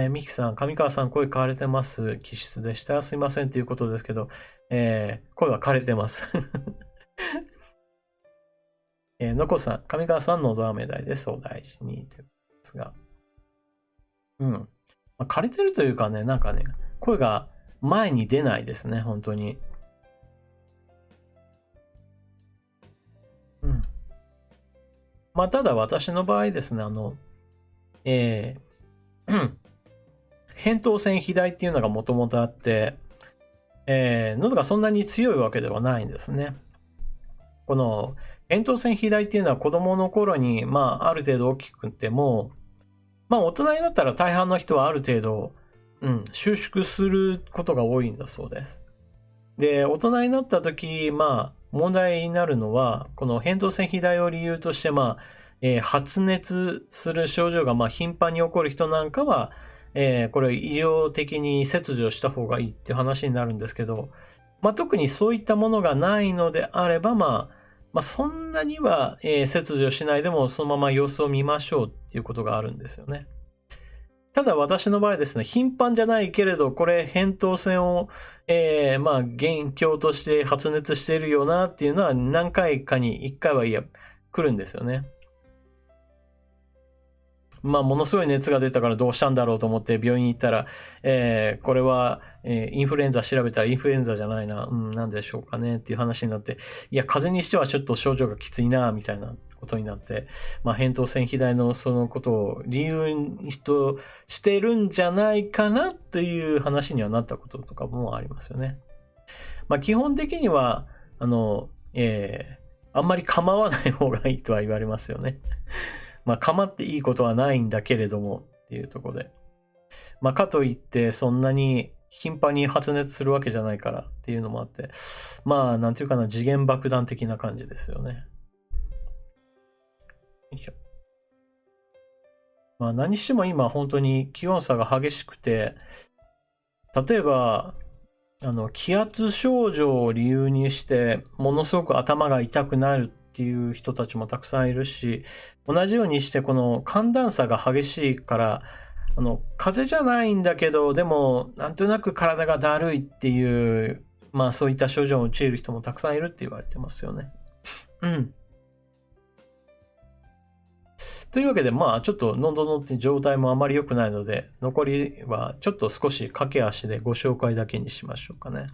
ミキさん、上川さん、声変われてます。気質でした。すいませんということですけど、声は枯れてます。のこさん、上川さん、のど飴大です。お大事に。ということですが。うん。まあ、枯れてるというかね、なんかね、声が前に出ないですね、本当に。うん。まあ、ただ私の場合ですね、扁桃腺肥大っていうのがもともとあって、喉がそんなに強いわけではないんですね。この扁桃腺肥大っていうのは子供の頃に、まあ、ある程度大きくても、まあ、大人になったら大半の人はある程度、収縮することが多いんだそうです。で、大人になった時、まあ、問題になるのは、この扁桃腺肥大を理由として、まあ、発熱する症状がまあ頻繁に起こる人なんかは、これ医療的に切除した方がいいっていう話になるんですけど、まあ、特にそういったものがないのであれば、まあ、そんなには、切除しないでもそのまま様子を見ましょうっていうことがあるんですよね。ただ私の場合ですね、頻繁じゃないけれど、これ扁桃腺を、まあ、元凶として発熱しているよなっていうのは何回かに1回は来るんですよね。まあ、ものすごい熱が出たからどうしたんだろうと思って病院に行ったら、これは、インフルエンザ調べたらインフルエンザじゃないな、なんでしょうかねっていう話になって、いや、風邪にしてはちょっと症状がきついな、みたいなことになって、まあ、扁桃腺肥大のそのことを理由にしてるんじゃないかなという話にはなったこととかもありますよね。まあ、基本的には、あんまり構わない方がいいとは言われますよね。まあ、構っていいことはないんだけれどもっていうところで。まあ、かといってそんなに頻繁に発熱するわけじゃないからっていうのもあって、まあ、なんていうかな、時限爆弾的な感じですよね。よいしょ。まあ、何しても今本当に気温差が激しくて、例えば、気圧症状を理由にして、ものすごく頭が痛くなるっていう人たちもたくさんいるし、同じようにしてこの寒暖差が激しいから、風邪じゃないんだけど、でもなんとなく体がだるいっていう、まあそういった症状を陥る人もたくさんいるって言われてますよね。というわけで、まあちょっと喉の状態もあまり良くないので、残りはちょっと少し駆け足でご紹介だけにしましょうかね。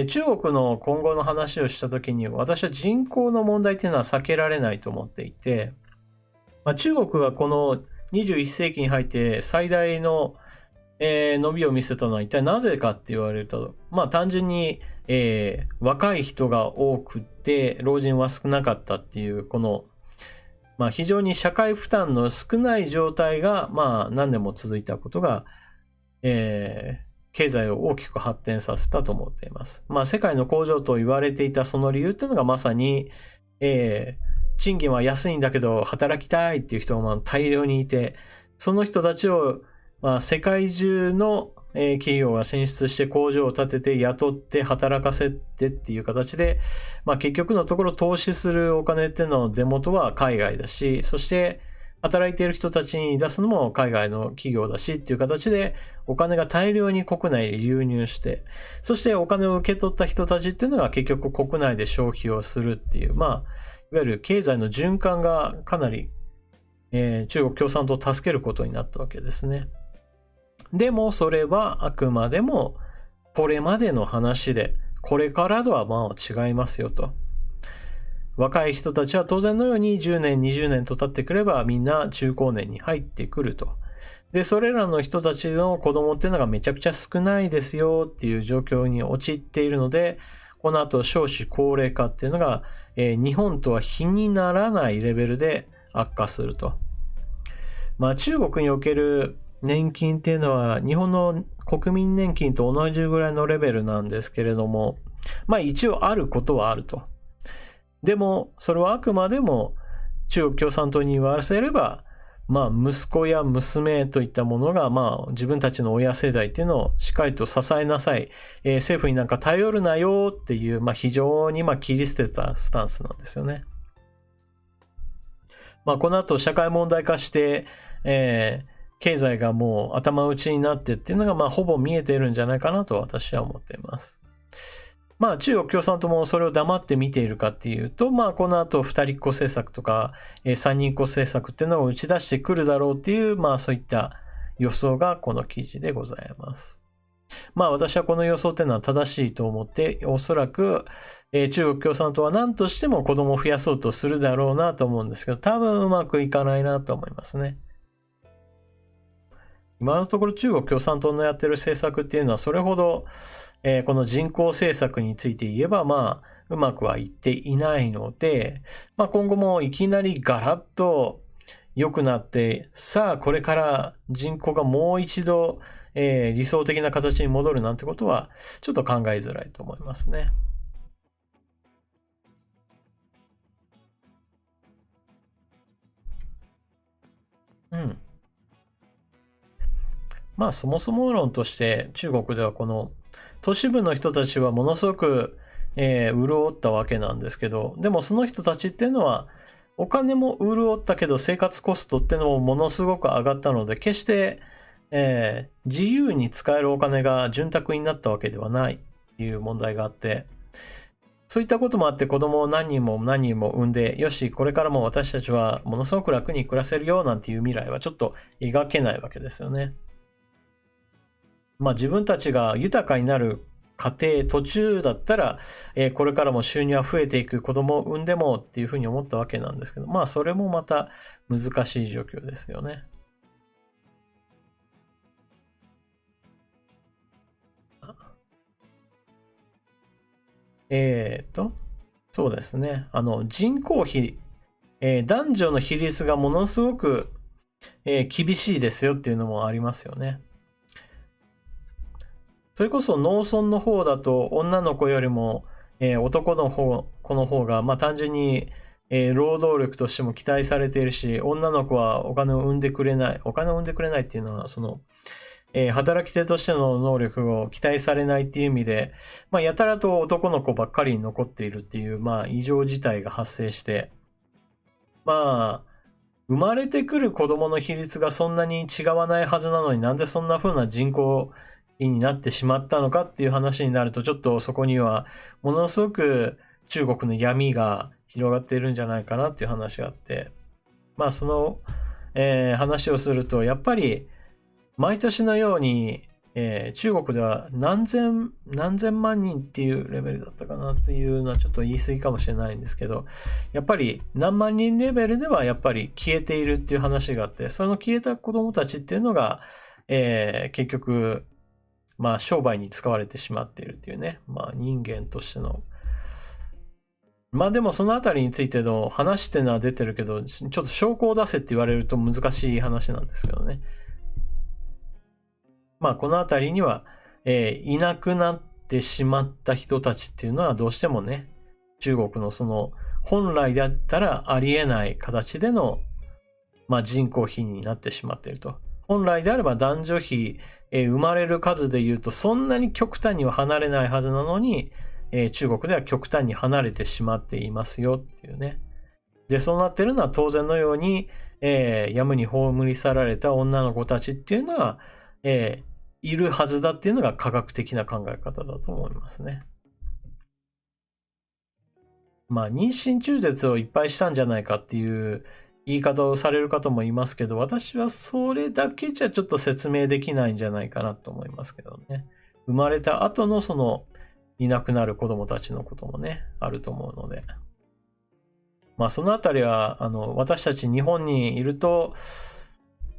中国の今後の話をしたときに、私は人口の問題っていうのは避けられないと思っていて、まあ、中国がこの21世紀に入って最大の、伸びを見せたのは一体なぜかって言われると、まあ単純に、若い人が多くて老人は少なかったっていう、この、まあ非常に社会負担の少ない状態が、まあ何年も続いたことが、経済を大きく発展させたと思っています。まあ、世界の工場と言われていたその理由っていうのがまさに、賃金は安いんだけど働きたいっていう人が大量にいて、その人たちを、まあ、世界中の企業が進出して工場を建てて雇って働かせてっていう形で、まあ、結局のところ投資するお金っていうのの出元は海外だし、そして働いている人たちに出すのも海外の企業だしっていう形でお金が大量に国内に流入して、そしてお金を受け取った人たちっていうのが結局国内で消費をするっていう、まあ、いわゆる経済の循環がかなり、中国共産党を助けることになったわけですね。でもそれはあくまでも、これまでの話で、これからとはまあ違いますよと。若い人たちは当然のように10年、20年と経ってくればみんな中高年に入ってくると。で、それらの人たちの子供っていうのがめちゃくちゃ少ないですよっていう状況に陥っているので、この後少子高齢化っていうのが、日本とは比にならないレベルで悪化すると。まあ中国における年金っていうのは日本の国民年金と同じぐらいのレベルなんですけれども、まあ一応あることはあると。でもそれはあくまでも中国共産党に言わせれば、まあ息子や娘といったものがまあ自分たちの親世代っていうのをしっかりと支えなさい、政府になんか頼るなよっていう、まあ非常にまあ切り捨てたスタンスなんですよね。まあこの後社会問題化して、経済がもう頭打ちになってっていうのがまあほぼ見えているんじゃないかなと私は思っています。まあ中国共産党もそれを黙って見ているかっていうと、まあこの後二人っ子政策とか三人っ子政策っていうのを打ち出してくるだろうっていう、まあそういった予想がこの記事でございます。まあ私はこの予想っていうのは正しいと思って、おそらく中国共産党は何としても子供を増やそうとするだろうなと思うんですけど、多分うまくいかないなと思いますね。今のところ中国共産党のやってる政策っていうのはそれほどこの人口政策について言えば、まあ、うまくはいっていないので、まあ今後もいきなりガラッと良くなって、さあこれから人口がもう一度、理想的な形に戻るなんてことは、ちょっと考えづらいと思いますね。うん。まあそもそも論として中国ではこの都市部の人たちはものすごく、潤ったわけなんですけど、でもその人たちっていうのはお金も潤ったけど生活コストっていうのもものすごく上がったので、決して、自由に使えるお金が潤沢になったわけではないっていう問題があって、そういったこともあって子供を何人も何人も産んで、よし、これからも私たちはものすごく楽に暮らせるよなんていう未来はちょっと描けないわけですよね。まあ自分たちが豊かになる過程途中だったら、これからも収入は増えていく、子供を産んでもっていうふうに思ったわけなんですけど、まあそれもまた難しい状況ですよね。えーと、そうですね。人口比、男女の比率がものすごく、厳しいですよっていうのもありますよね。それこそ農村の方だと女の子よりも、男の子の方が、まあ単純に、労働力としても期待されているし、女の子はお金を生んでくれない。お金を生んでくれないっていうのは、その、働き手としての能力を期待されないっていう意味で、まあ、やたらと男の子ばっかりに残っているっていう、まあ、異常事態が発生して、まあ、生まれてくる子供の比率がそんなに違わないはずなのになんでそんな風な人口比になってしまったのかっていう話になると、ちょっとそこにはものすごく中国の闇が広がっているんじゃないかなっていう話があって、まあその、話をすると、やっぱり毎年のように、中国では何千万人っていうレベルだったかなっていうのはちょっと言い過ぎかもしれないんですけど、やっぱり何万人レベルではやっぱり消えているっていう話があって、その消えた子供たちっていうのが、結局、まあ商売に使われてしまっているっていうね、まあ人間としての、まあでもそのあたりについての話っていうのは出てるけど、ちょっと証拠を出せって言われると難しい話なんですけどね。まあこのあたりには、いなくなってしまった人たちっていうのはどうしてもね、中国のその本来だったらありえない形での、まあ、人口比になってしまっていると。本来であれば男女比、生まれる数で言うとそんなに極端には離れないはずなのに、中国では極端に離れてしまっていますよっていうね。で、そうなってるのは当然のように、やむに葬り去られた女の子たちっていうのは、いるはずだっていうのが科学的な考え方だと思いますね。まあ、妊娠中絶をいっぱいしたんじゃないかっていう言い方をされる方もいますけど、私はそれだけじゃちょっと説明できないんじゃないかなと思いますけどね。生まれた後のいなくなる子供たちのこともね、あると思うので。まあそのあたりは、私たち日本にいると、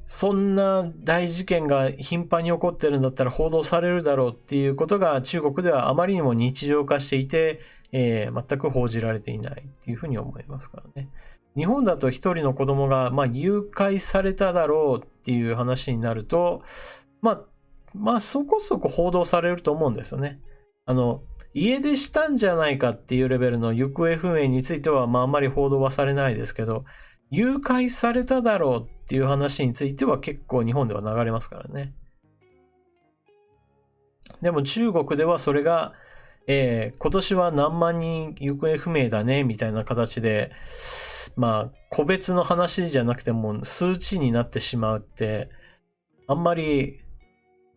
そんな大事件が頻繁に起こってるんだったら報道されるだろうっていうことが中国ではあまりにも日常化していて、全く報じられていないっていうふうに思いますからね。日本だと一人の子供が、誘拐されただろうっていう話になると、そこそこ報道されると思うんですよね。家出したんじゃないかっていうレベルの行方不明については、あんまり報道はされないですけど、誘拐されただろうっていう話については結構日本では流れますからね。でも中国ではそれが、今年は何万人行方不明だねみたいな形で、個別の話じゃなくても数値になってしまうって、あんまり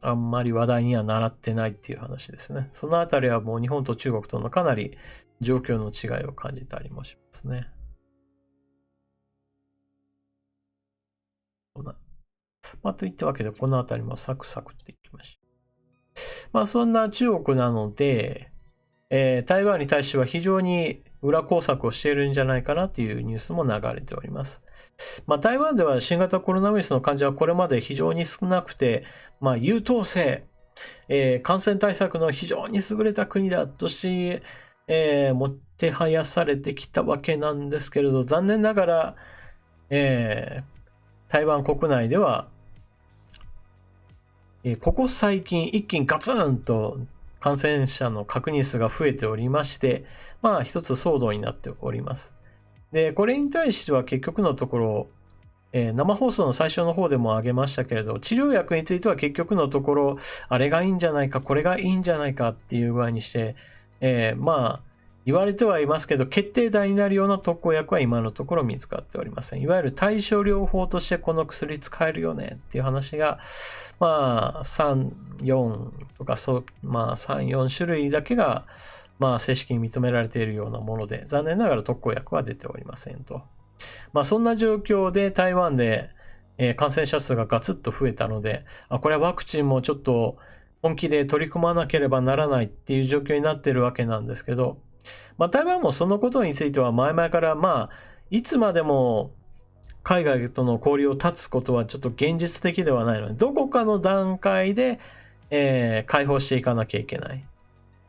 話題にはならってないっていう話ですね。そのあたりはもう日本と中国とのかなり状況の違いを感じたりもしますね。といったわけで、このあたりもサクサクっていきましょう。そんな中国なので、台湾に対しては非常に裏工作をしているんじゃないかなというニュースも流れております。台湾では新型コロナウイルスの患者はこれまで非常に少なくて、優等生、感染対策の非常に優れた国だとして、もてはやされてきたわけなんですけれど、残念ながら、台湾国内では、ここ最近一気にガツンと感染者の確認数が増えておりまして、一つ騒動になっております。で、これに対しては結局のところ、生放送の最初の方でも挙げましたけれど、治療薬については結局のところ、あれがいいんじゃないか、これがいいんじゃないかっていう具合にして、言われてはいますけど、決定打になるような特効薬は今のところ見つかっておりません。いわゆる対症療法としてこの薬使えるよねっていう話が、3、4とか3、4種類だけが、正式に認められているようなもので、残念ながら特効薬は出ておりませんと。そんな状況で台湾で、感染者数がガツッと増えたので、これはワクチンもちょっと本気で取り組まなければならないっていう状況になっているわけなんですけど、台湾もそのことについては前々からいつまでも海外との交流を断つことはちょっと現実的ではないので、どこかの段階で、開放していかなきゃいけない。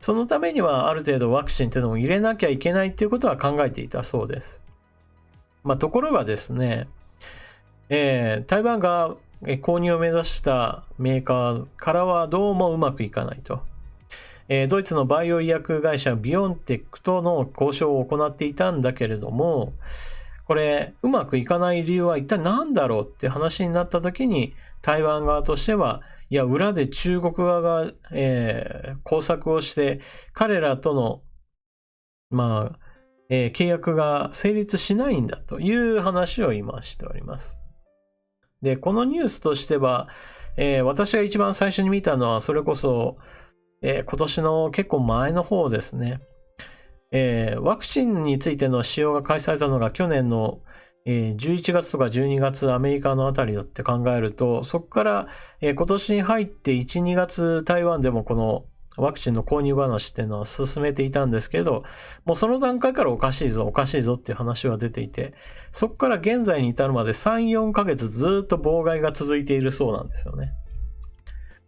そのためにはある程度ワクチンっていうのを入れなきゃいけないっていうことは考えていたそうです。ところがですね、台湾が購入を目指したメーカーからはどうもうまくいかないと。ドイツのバイオ医薬会社ビオンテックとの交渉を行っていたんだけれども、これうまくいかない理由は一体何だろうって話になった時に、台湾側としては、いや、裏で中国側が、工作をして、彼らとの、契約が成立しないんだという話を今しております。で、このニュースとしては、私が一番最初に見たのは、それこそ、今年の結構前の方ですね。ワクチンについての使用が開始されたのが去年の11月とか12月アメリカのあたりだって考えると、そこから今年に入って1、2月台湾でもこのワクチンの購入話っていうのは進めていたんですけど、もうその段階からおかしいぞっていう話は出ていて、そこから現在に至るまで3、4ヶ月ずっと妨害が続いているそうなんですよね。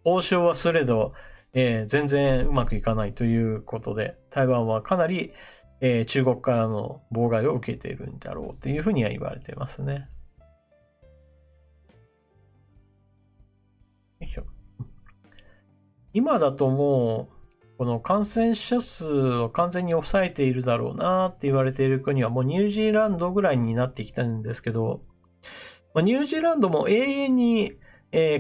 交渉はすれど、全然うまくいかないということで、台湾はかなり、中国からの妨害を受けているんだろうというふうには言われていますね。今だともう、この感染者数を完全に抑えているだろうなって言われている国はもうニュージーランドぐらいになってきたんですけど、ニュージーランドも永遠に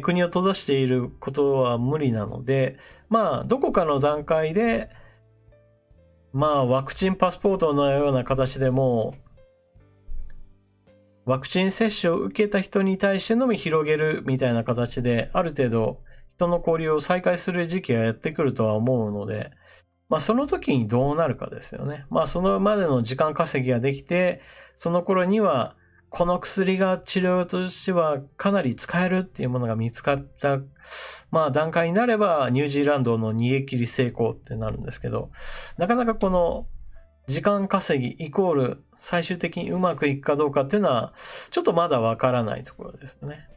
国を閉ざしていることは無理なので、どこかの段階で、ワクチンパスポートのような形でも、ワクチン接種を受けた人に対してのみ広げるみたいな形で、ある程度人の交流を再開する時期がやってくるとは思うので、その時にどうなるかですよね。そのまでの時間稼ぎができて、その頃にはこの薬が治療としてはかなり使えるっていうものが見つかった、段階になればニュージーランドの逃げ切り成功ってなるんですけど、なかなかこの時間稼ぎイコール最終的にうまくいくかどうかっていうのはちょっとまだわからないところですね。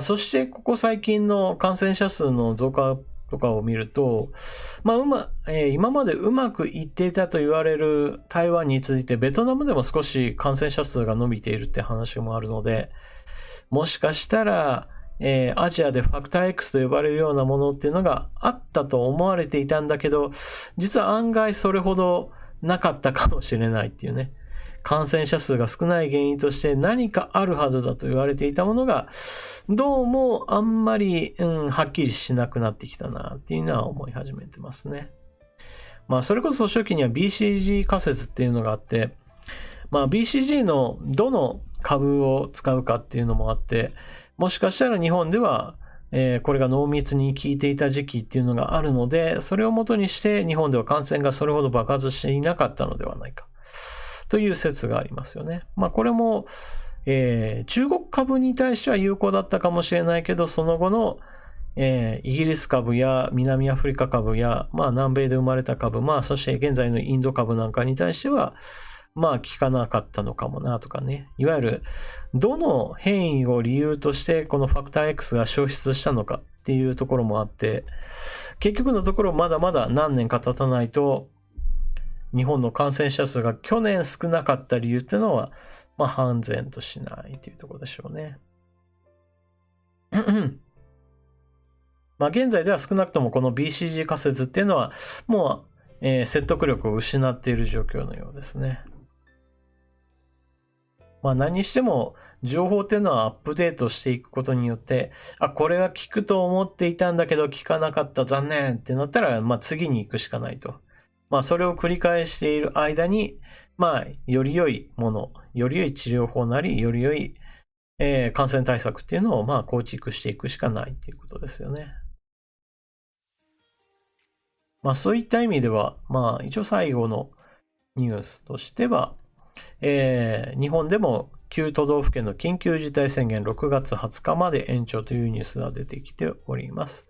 そしてここ最近の感染者数の増加とかを見ると、今までうまくいっていたと言われる台湾に続いてベトナムでも少し感染者数が伸びているって話もあるので、もしかしたら、アジアでファクター X と呼ばれるようなものっていうのがあったと思われていたんだけど、実は案外それほどなかったかもしれないっていうね。感染者数が少ない原因として何かあるはずだと言われていたものが、どうもあんまり、はっきりしなくなってきたなっていうのは思い始めてますね。それこそ初期には BCG 仮説っていうのがあって、BCG のどの株を使うかっていうのもあって、もしかしたら日本では、これが濃密に効いていた時期っていうのがあるので、それをもとにして日本では感染がそれほど爆発していなかったのではないか。という説がありますよね。これも、中国株に対しては有効だったかもしれないけど、その後の、イギリス株や南アフリカ株や、南米で生まれた株、そして現在のインド株なんかに対しては、効かなかったのかもなとかね。いわゆる、どの変異を理由としてこのファクター X が消失したのかっていうところもあって、結局のところまだまだ何年か経たないと、日本の感染者数が去年少なかった理由っていうのは、判然としないというところでしょうね。現在では少なくともこの BCG 仮説っていうのは、もう、説得力を失っている状況のようですね。何にしても、情報っていうのはアップデートしていくことによって、これが効くと思っていたんだけど効かなかった残念ってなったら、次に行くしかないと。それを繰り返している間に、より良いもの、より良い治療法なり、より良い、感染対策っていうのを、構築していくしかないっていうことですよね。そういった意味では、一応最後のニュースとしては、日本でも9都道府県の緊急事態宣言6月20日まで延長というニュースが出てきております。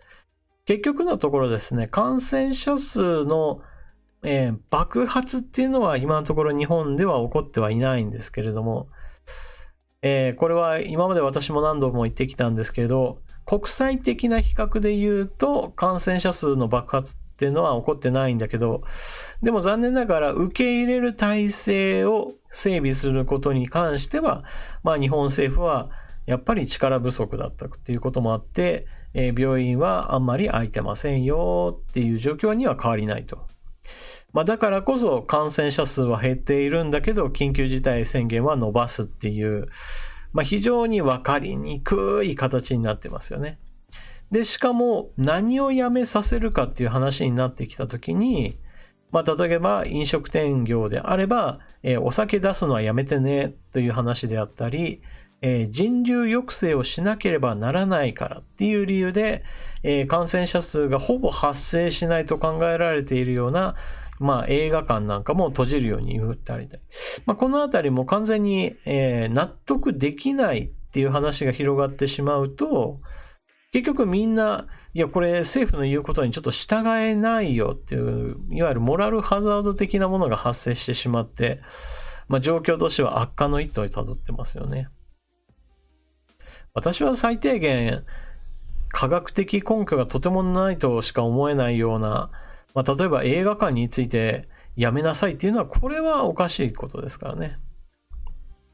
結局のところですね、感染者数の爆発っていうのは今のところ日本では起こってはいないんですけれども、これは今まで私も何度も言ってきたんですけど、国際的な比較で言うと感染者数の爆発っていうのは起こってないんだけど、でも残念ながら受け入れる体制を整備することに関しては、日本政府はやっぱり力不足だったっていうこともあって、病院はあんまり空いてませんよっていう状況には変わりないと。だからこそ感染者数は減っているんだけど、緊急事態宣言は伸ばすっていう、非常に分かりにくい形になってますよね。で、しかも何をやめさせるかっていう話になってきたときに、例えば飲食店業であれば、お酒出すのはやめてねという話であったり、人流抑制をしなければならないからっていう理由で、感染者数がほぼ発生しないと考えられているような映画館なんかも閉じるように言ってありたい。このあたりも完全に、納得できないっていう話が広がってしまうと、結局みんな、いやこれ政府の言うことにちょっと従えないよっていう、いわゆるモラルハザード的なものが発生してしまって、状況としては悪化の一途に辿ってますよね。私は最低限、科学的根拠がとてもないとしか思えないような、例えば映画館についてやめなさいっていうのは、これはおかしいことですからね。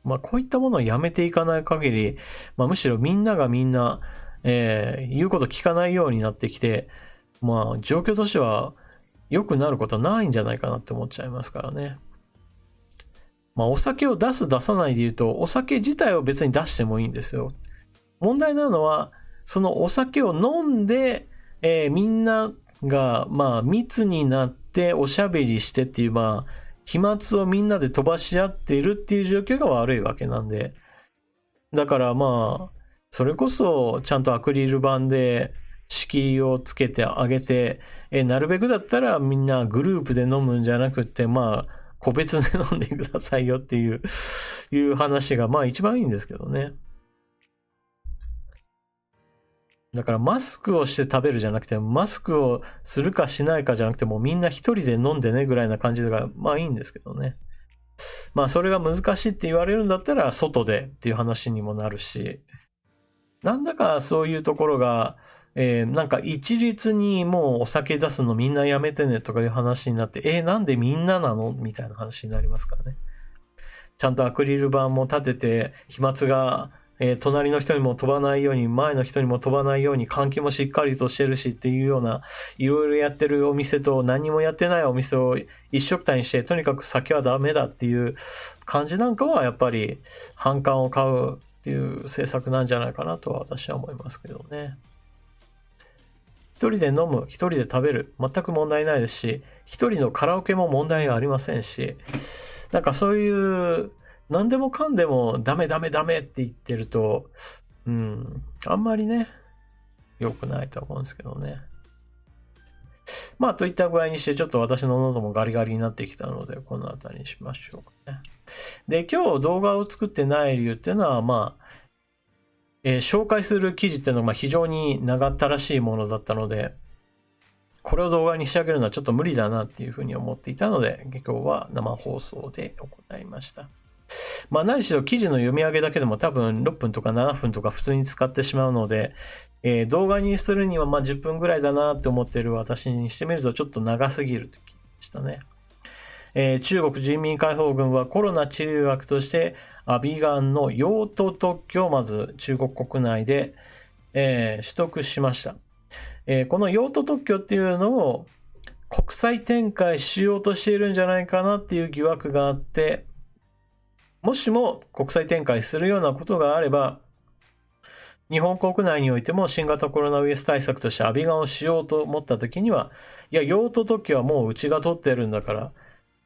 こういったものをやめていかない限り、むしろみんながみんな、言うこと聞かないようになってきて、状況としては良くなることはないんじゃないかなって思っちゃいますからね。お酒を出す出さないで言うと、お酒自体を別に出してもいいんですよ。問題なのは、そのお酒を飲んで、みんなが密になっておしゃべりしてっていう飛沫をみんなで飛ばし合っているっていう状況が悪いわけなんで、だからそれこそちゃんとアクリル板で敷居をつけてあげて、なるべくだったらみんなグループで飲むんじゃなくて個別で飲んでくださいよっていう話がまあ一番いいんですけどね。だからマスクをして食べるじゃなくて、マスクをするかしないかじゃなくて、もうみんな一人で飲んでねぐらいな感じがまあいいんですけどね。まあそれが難しいって言われるんだったら外でっていう話にもなるし、なんだかそういうところが、なんか一律にもうお酒出すのみんなやめてねとかいう話になって、なんでみんななのみたいな話になりますからね。ちゃんとアクリル板も立てて、飛沫が、隣の人にも飛ばないように、前の人にも飛ばないように、換気もしっかりとしてるしっていうような、いろいろやってるお店と何もやってないお店を一緒くたにして、とにかく酒はダメだっていう感じなんかは、やっぱり反感を買うっていう政策なんじゃないかなとは私は思いますけどね。一人で飲む、一人で食べる、全く問題ないですし、一人のカラオケも問題ありませんし、なんかそういう、何でもかんでもダメダメダメって言ってると、あんまりね、良くないと思うんですけどね。まあ、といった具合にして、ちょっと私の喉もガリガリになってきたので、この辺りにしましょうかね。で、今日動画を作ってない理由っていうのは、まあ、紹介する記事っていうのが非常に長ったらしいものだったので、これを動画に仕上げるのはちょっと無理だなっていうふうに思っていたので、今日は生放送で行いました。まあ何しろ記事の読み上げだけでも多分6分とか7分とか普通に使ってしまうので、動画にするにはまあ10分ぐらいだなって思っている私にしてみるとちょっと長すぎると聞きましたね。中国人民解放軍はコロナ治療薬としてアビガンの用途特許をまず中国国内で、取得しました。この用途特許っていうのを国際展開しようとしているんじゃないかなっていう疑惑があって、もしも国際展開するようなことがあれば、日本国内においても新型コロナウイルス対策としてアビガンをしようと思った時には、いや、用途特許はもううちが取ってるんだから、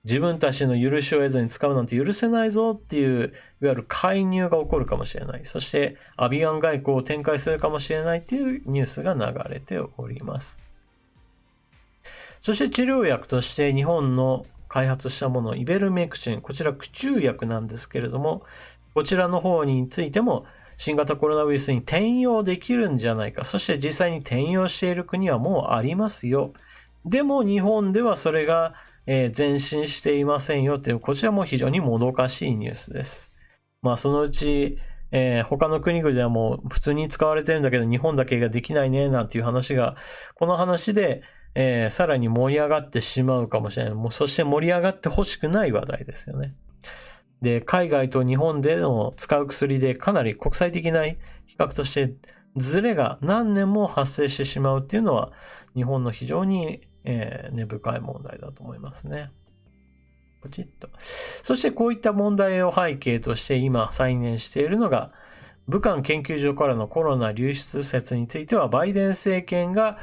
自分たちの許しを得ずに使うなんて許せないぞっていう、いわゆる介入が起こるかもしれない。そして、アビガン外交を展開するかもしれないっていうニュースが流れております。そして治療薬として日本の開発したもの、イベルメクチン、こちら駆虫薬なんですけれども、こちらの方についても新型コロナウイルスに転用できるんじゃないか。そして実際に転用している国はもうありますよ。でも日本ではそれが前進していませんよという、こちらも非常にもどかしいニュースです。まあそのうち、他の国々ではもう普通に使われてるんだけど日本だけができないねなんていう話が、この話で、さらに盛り上がってしまうかもしれない。もうそして盛り上がってほしくない話題ですよね。で、海外と日本での使う薬でかなり国際的な比較としてズレが何年も発生してしまうっていうのは日本の非常に根深い問題だと思いますね。ポチッと。そしてこういった問題を背景として今再燃しているのが、武漢研究所からのコロナ流出説についてはバイデン政権が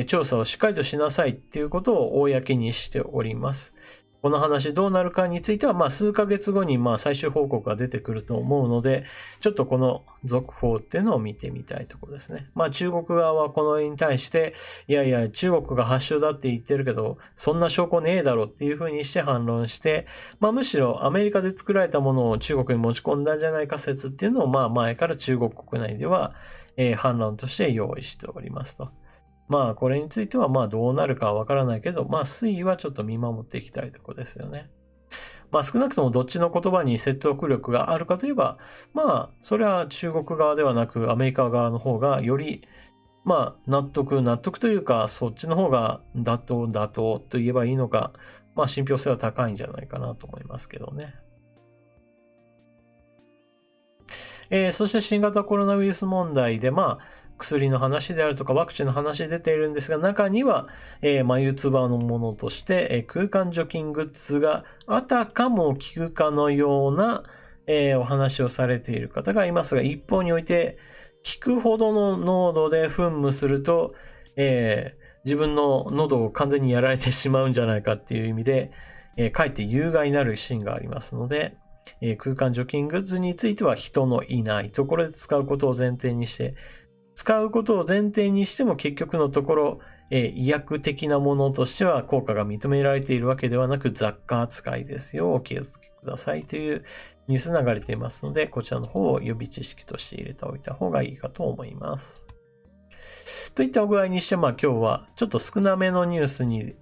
調査をしっかりとしなさいっていうことを公にしております。この話どうなるかについては、まあ数ヶ月後にまあ最終報告が出てくると思うので、ちょっとこの続報っていうのを見てみたいところですね。まあ中国側はこのに対して、いやいや中国が発祥だって言ってるけど、そんな証拠ねえだろっていうふうにして反論して、まあむしろアメリカで作られたものを中国に持ち込んだんじゃないか説っていうのをまあ前から中国国内では反論として用意しておりますと。まあこれについてはまあどうなるかはわからないけど、まあ推移はちょっと見守っていきたいところですよね。まあ少なくともどっちの言葉に説得力があるかといえば、まあそれは中国側ではなくアメリカ側の方がよりまあ納得というか、そっちの方が妥当と言えばいいのか、まあ信憑性は高いんじゃないかなと思いますけどね。そして新型コロナウイルス問題でまあ薬の話であるとかワクチンの話出ているんですが、中には、眉唾のものとして、空間除菌グッズがあたかも効くかのような、お話をされている方がいますが、一方において効くほどの濃度で噴霧すると、自分の喉を完全にやられてしまうんじゃないかっていう意味で、かえって有害になるシーンがありますので、空間除菌グッズについては人のいないところで使うことを前提にして、使うことを前提にしても結局のところ、医薬的なものとしては効果が認められているわけではなく雑貨扱いですよ。お気をつけくださいというニュース流れていますので、こちらの方を予備知識として入れておいた方がいいかと思います。といった具合にして、今日はちょっと少なめのニュースに、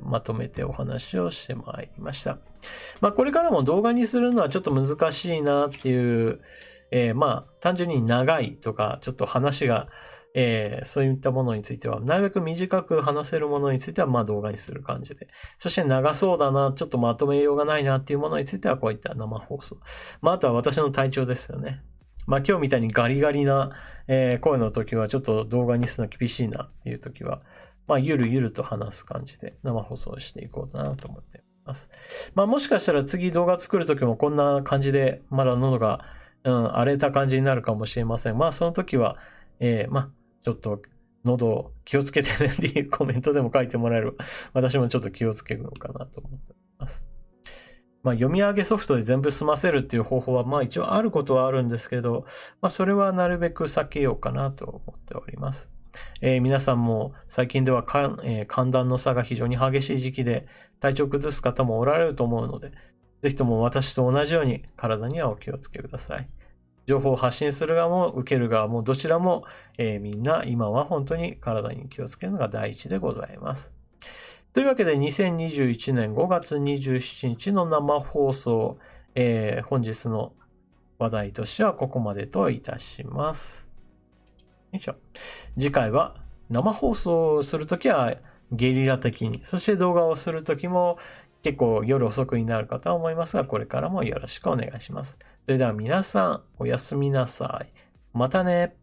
まとめてお話をしてまいりました。これからも動画にするのはちょっと難しいなっていう、単純に長いとか、ちょっと話が、そういったものについては、なるべく短く話せるものについては、動画にする感じで。そして長そうだな、ちょっとまとめようがないなっていうものについては、こういった生放送。あとは私の体調ですよね。今日みたいにガリガリな、声の時はちょっと動画にするの厳しいなっていう時は、ゆるゆると話す感じで生放送していこうかなと思っています。もしかしたら次動画作る時もこんな感じで、まだ喉が、荒れた感じになるかもしれません。その時は、ちょっと喉気をつけてねっていうコメントでも書いてもらえれば、私もちょっと気をつけるのかなと思っております。読み上げソフトで全部済ませるっていう方法は、一応あることはあるんですけど、それはなるべく避けようかなと思っております。皆さんも最近では寒暖の差が非常に激しい時期で体調崩す方もおられると思うので、ぜひとも私と同じように体にはお気をつけください。情報を発信する側も受ける側もどちらも、みんな今は本当に体に気をつけるのが第一でございます。というわけで2021年5月27日の生放送、本日の話題としてはここまでといたします。次回は生放送をするときはゲリラ的に、そして動画をするときも結構夜遅くになるかとは思いますが、これからもよろしくお願いします。それでは皆さんおやすみなさい。またね。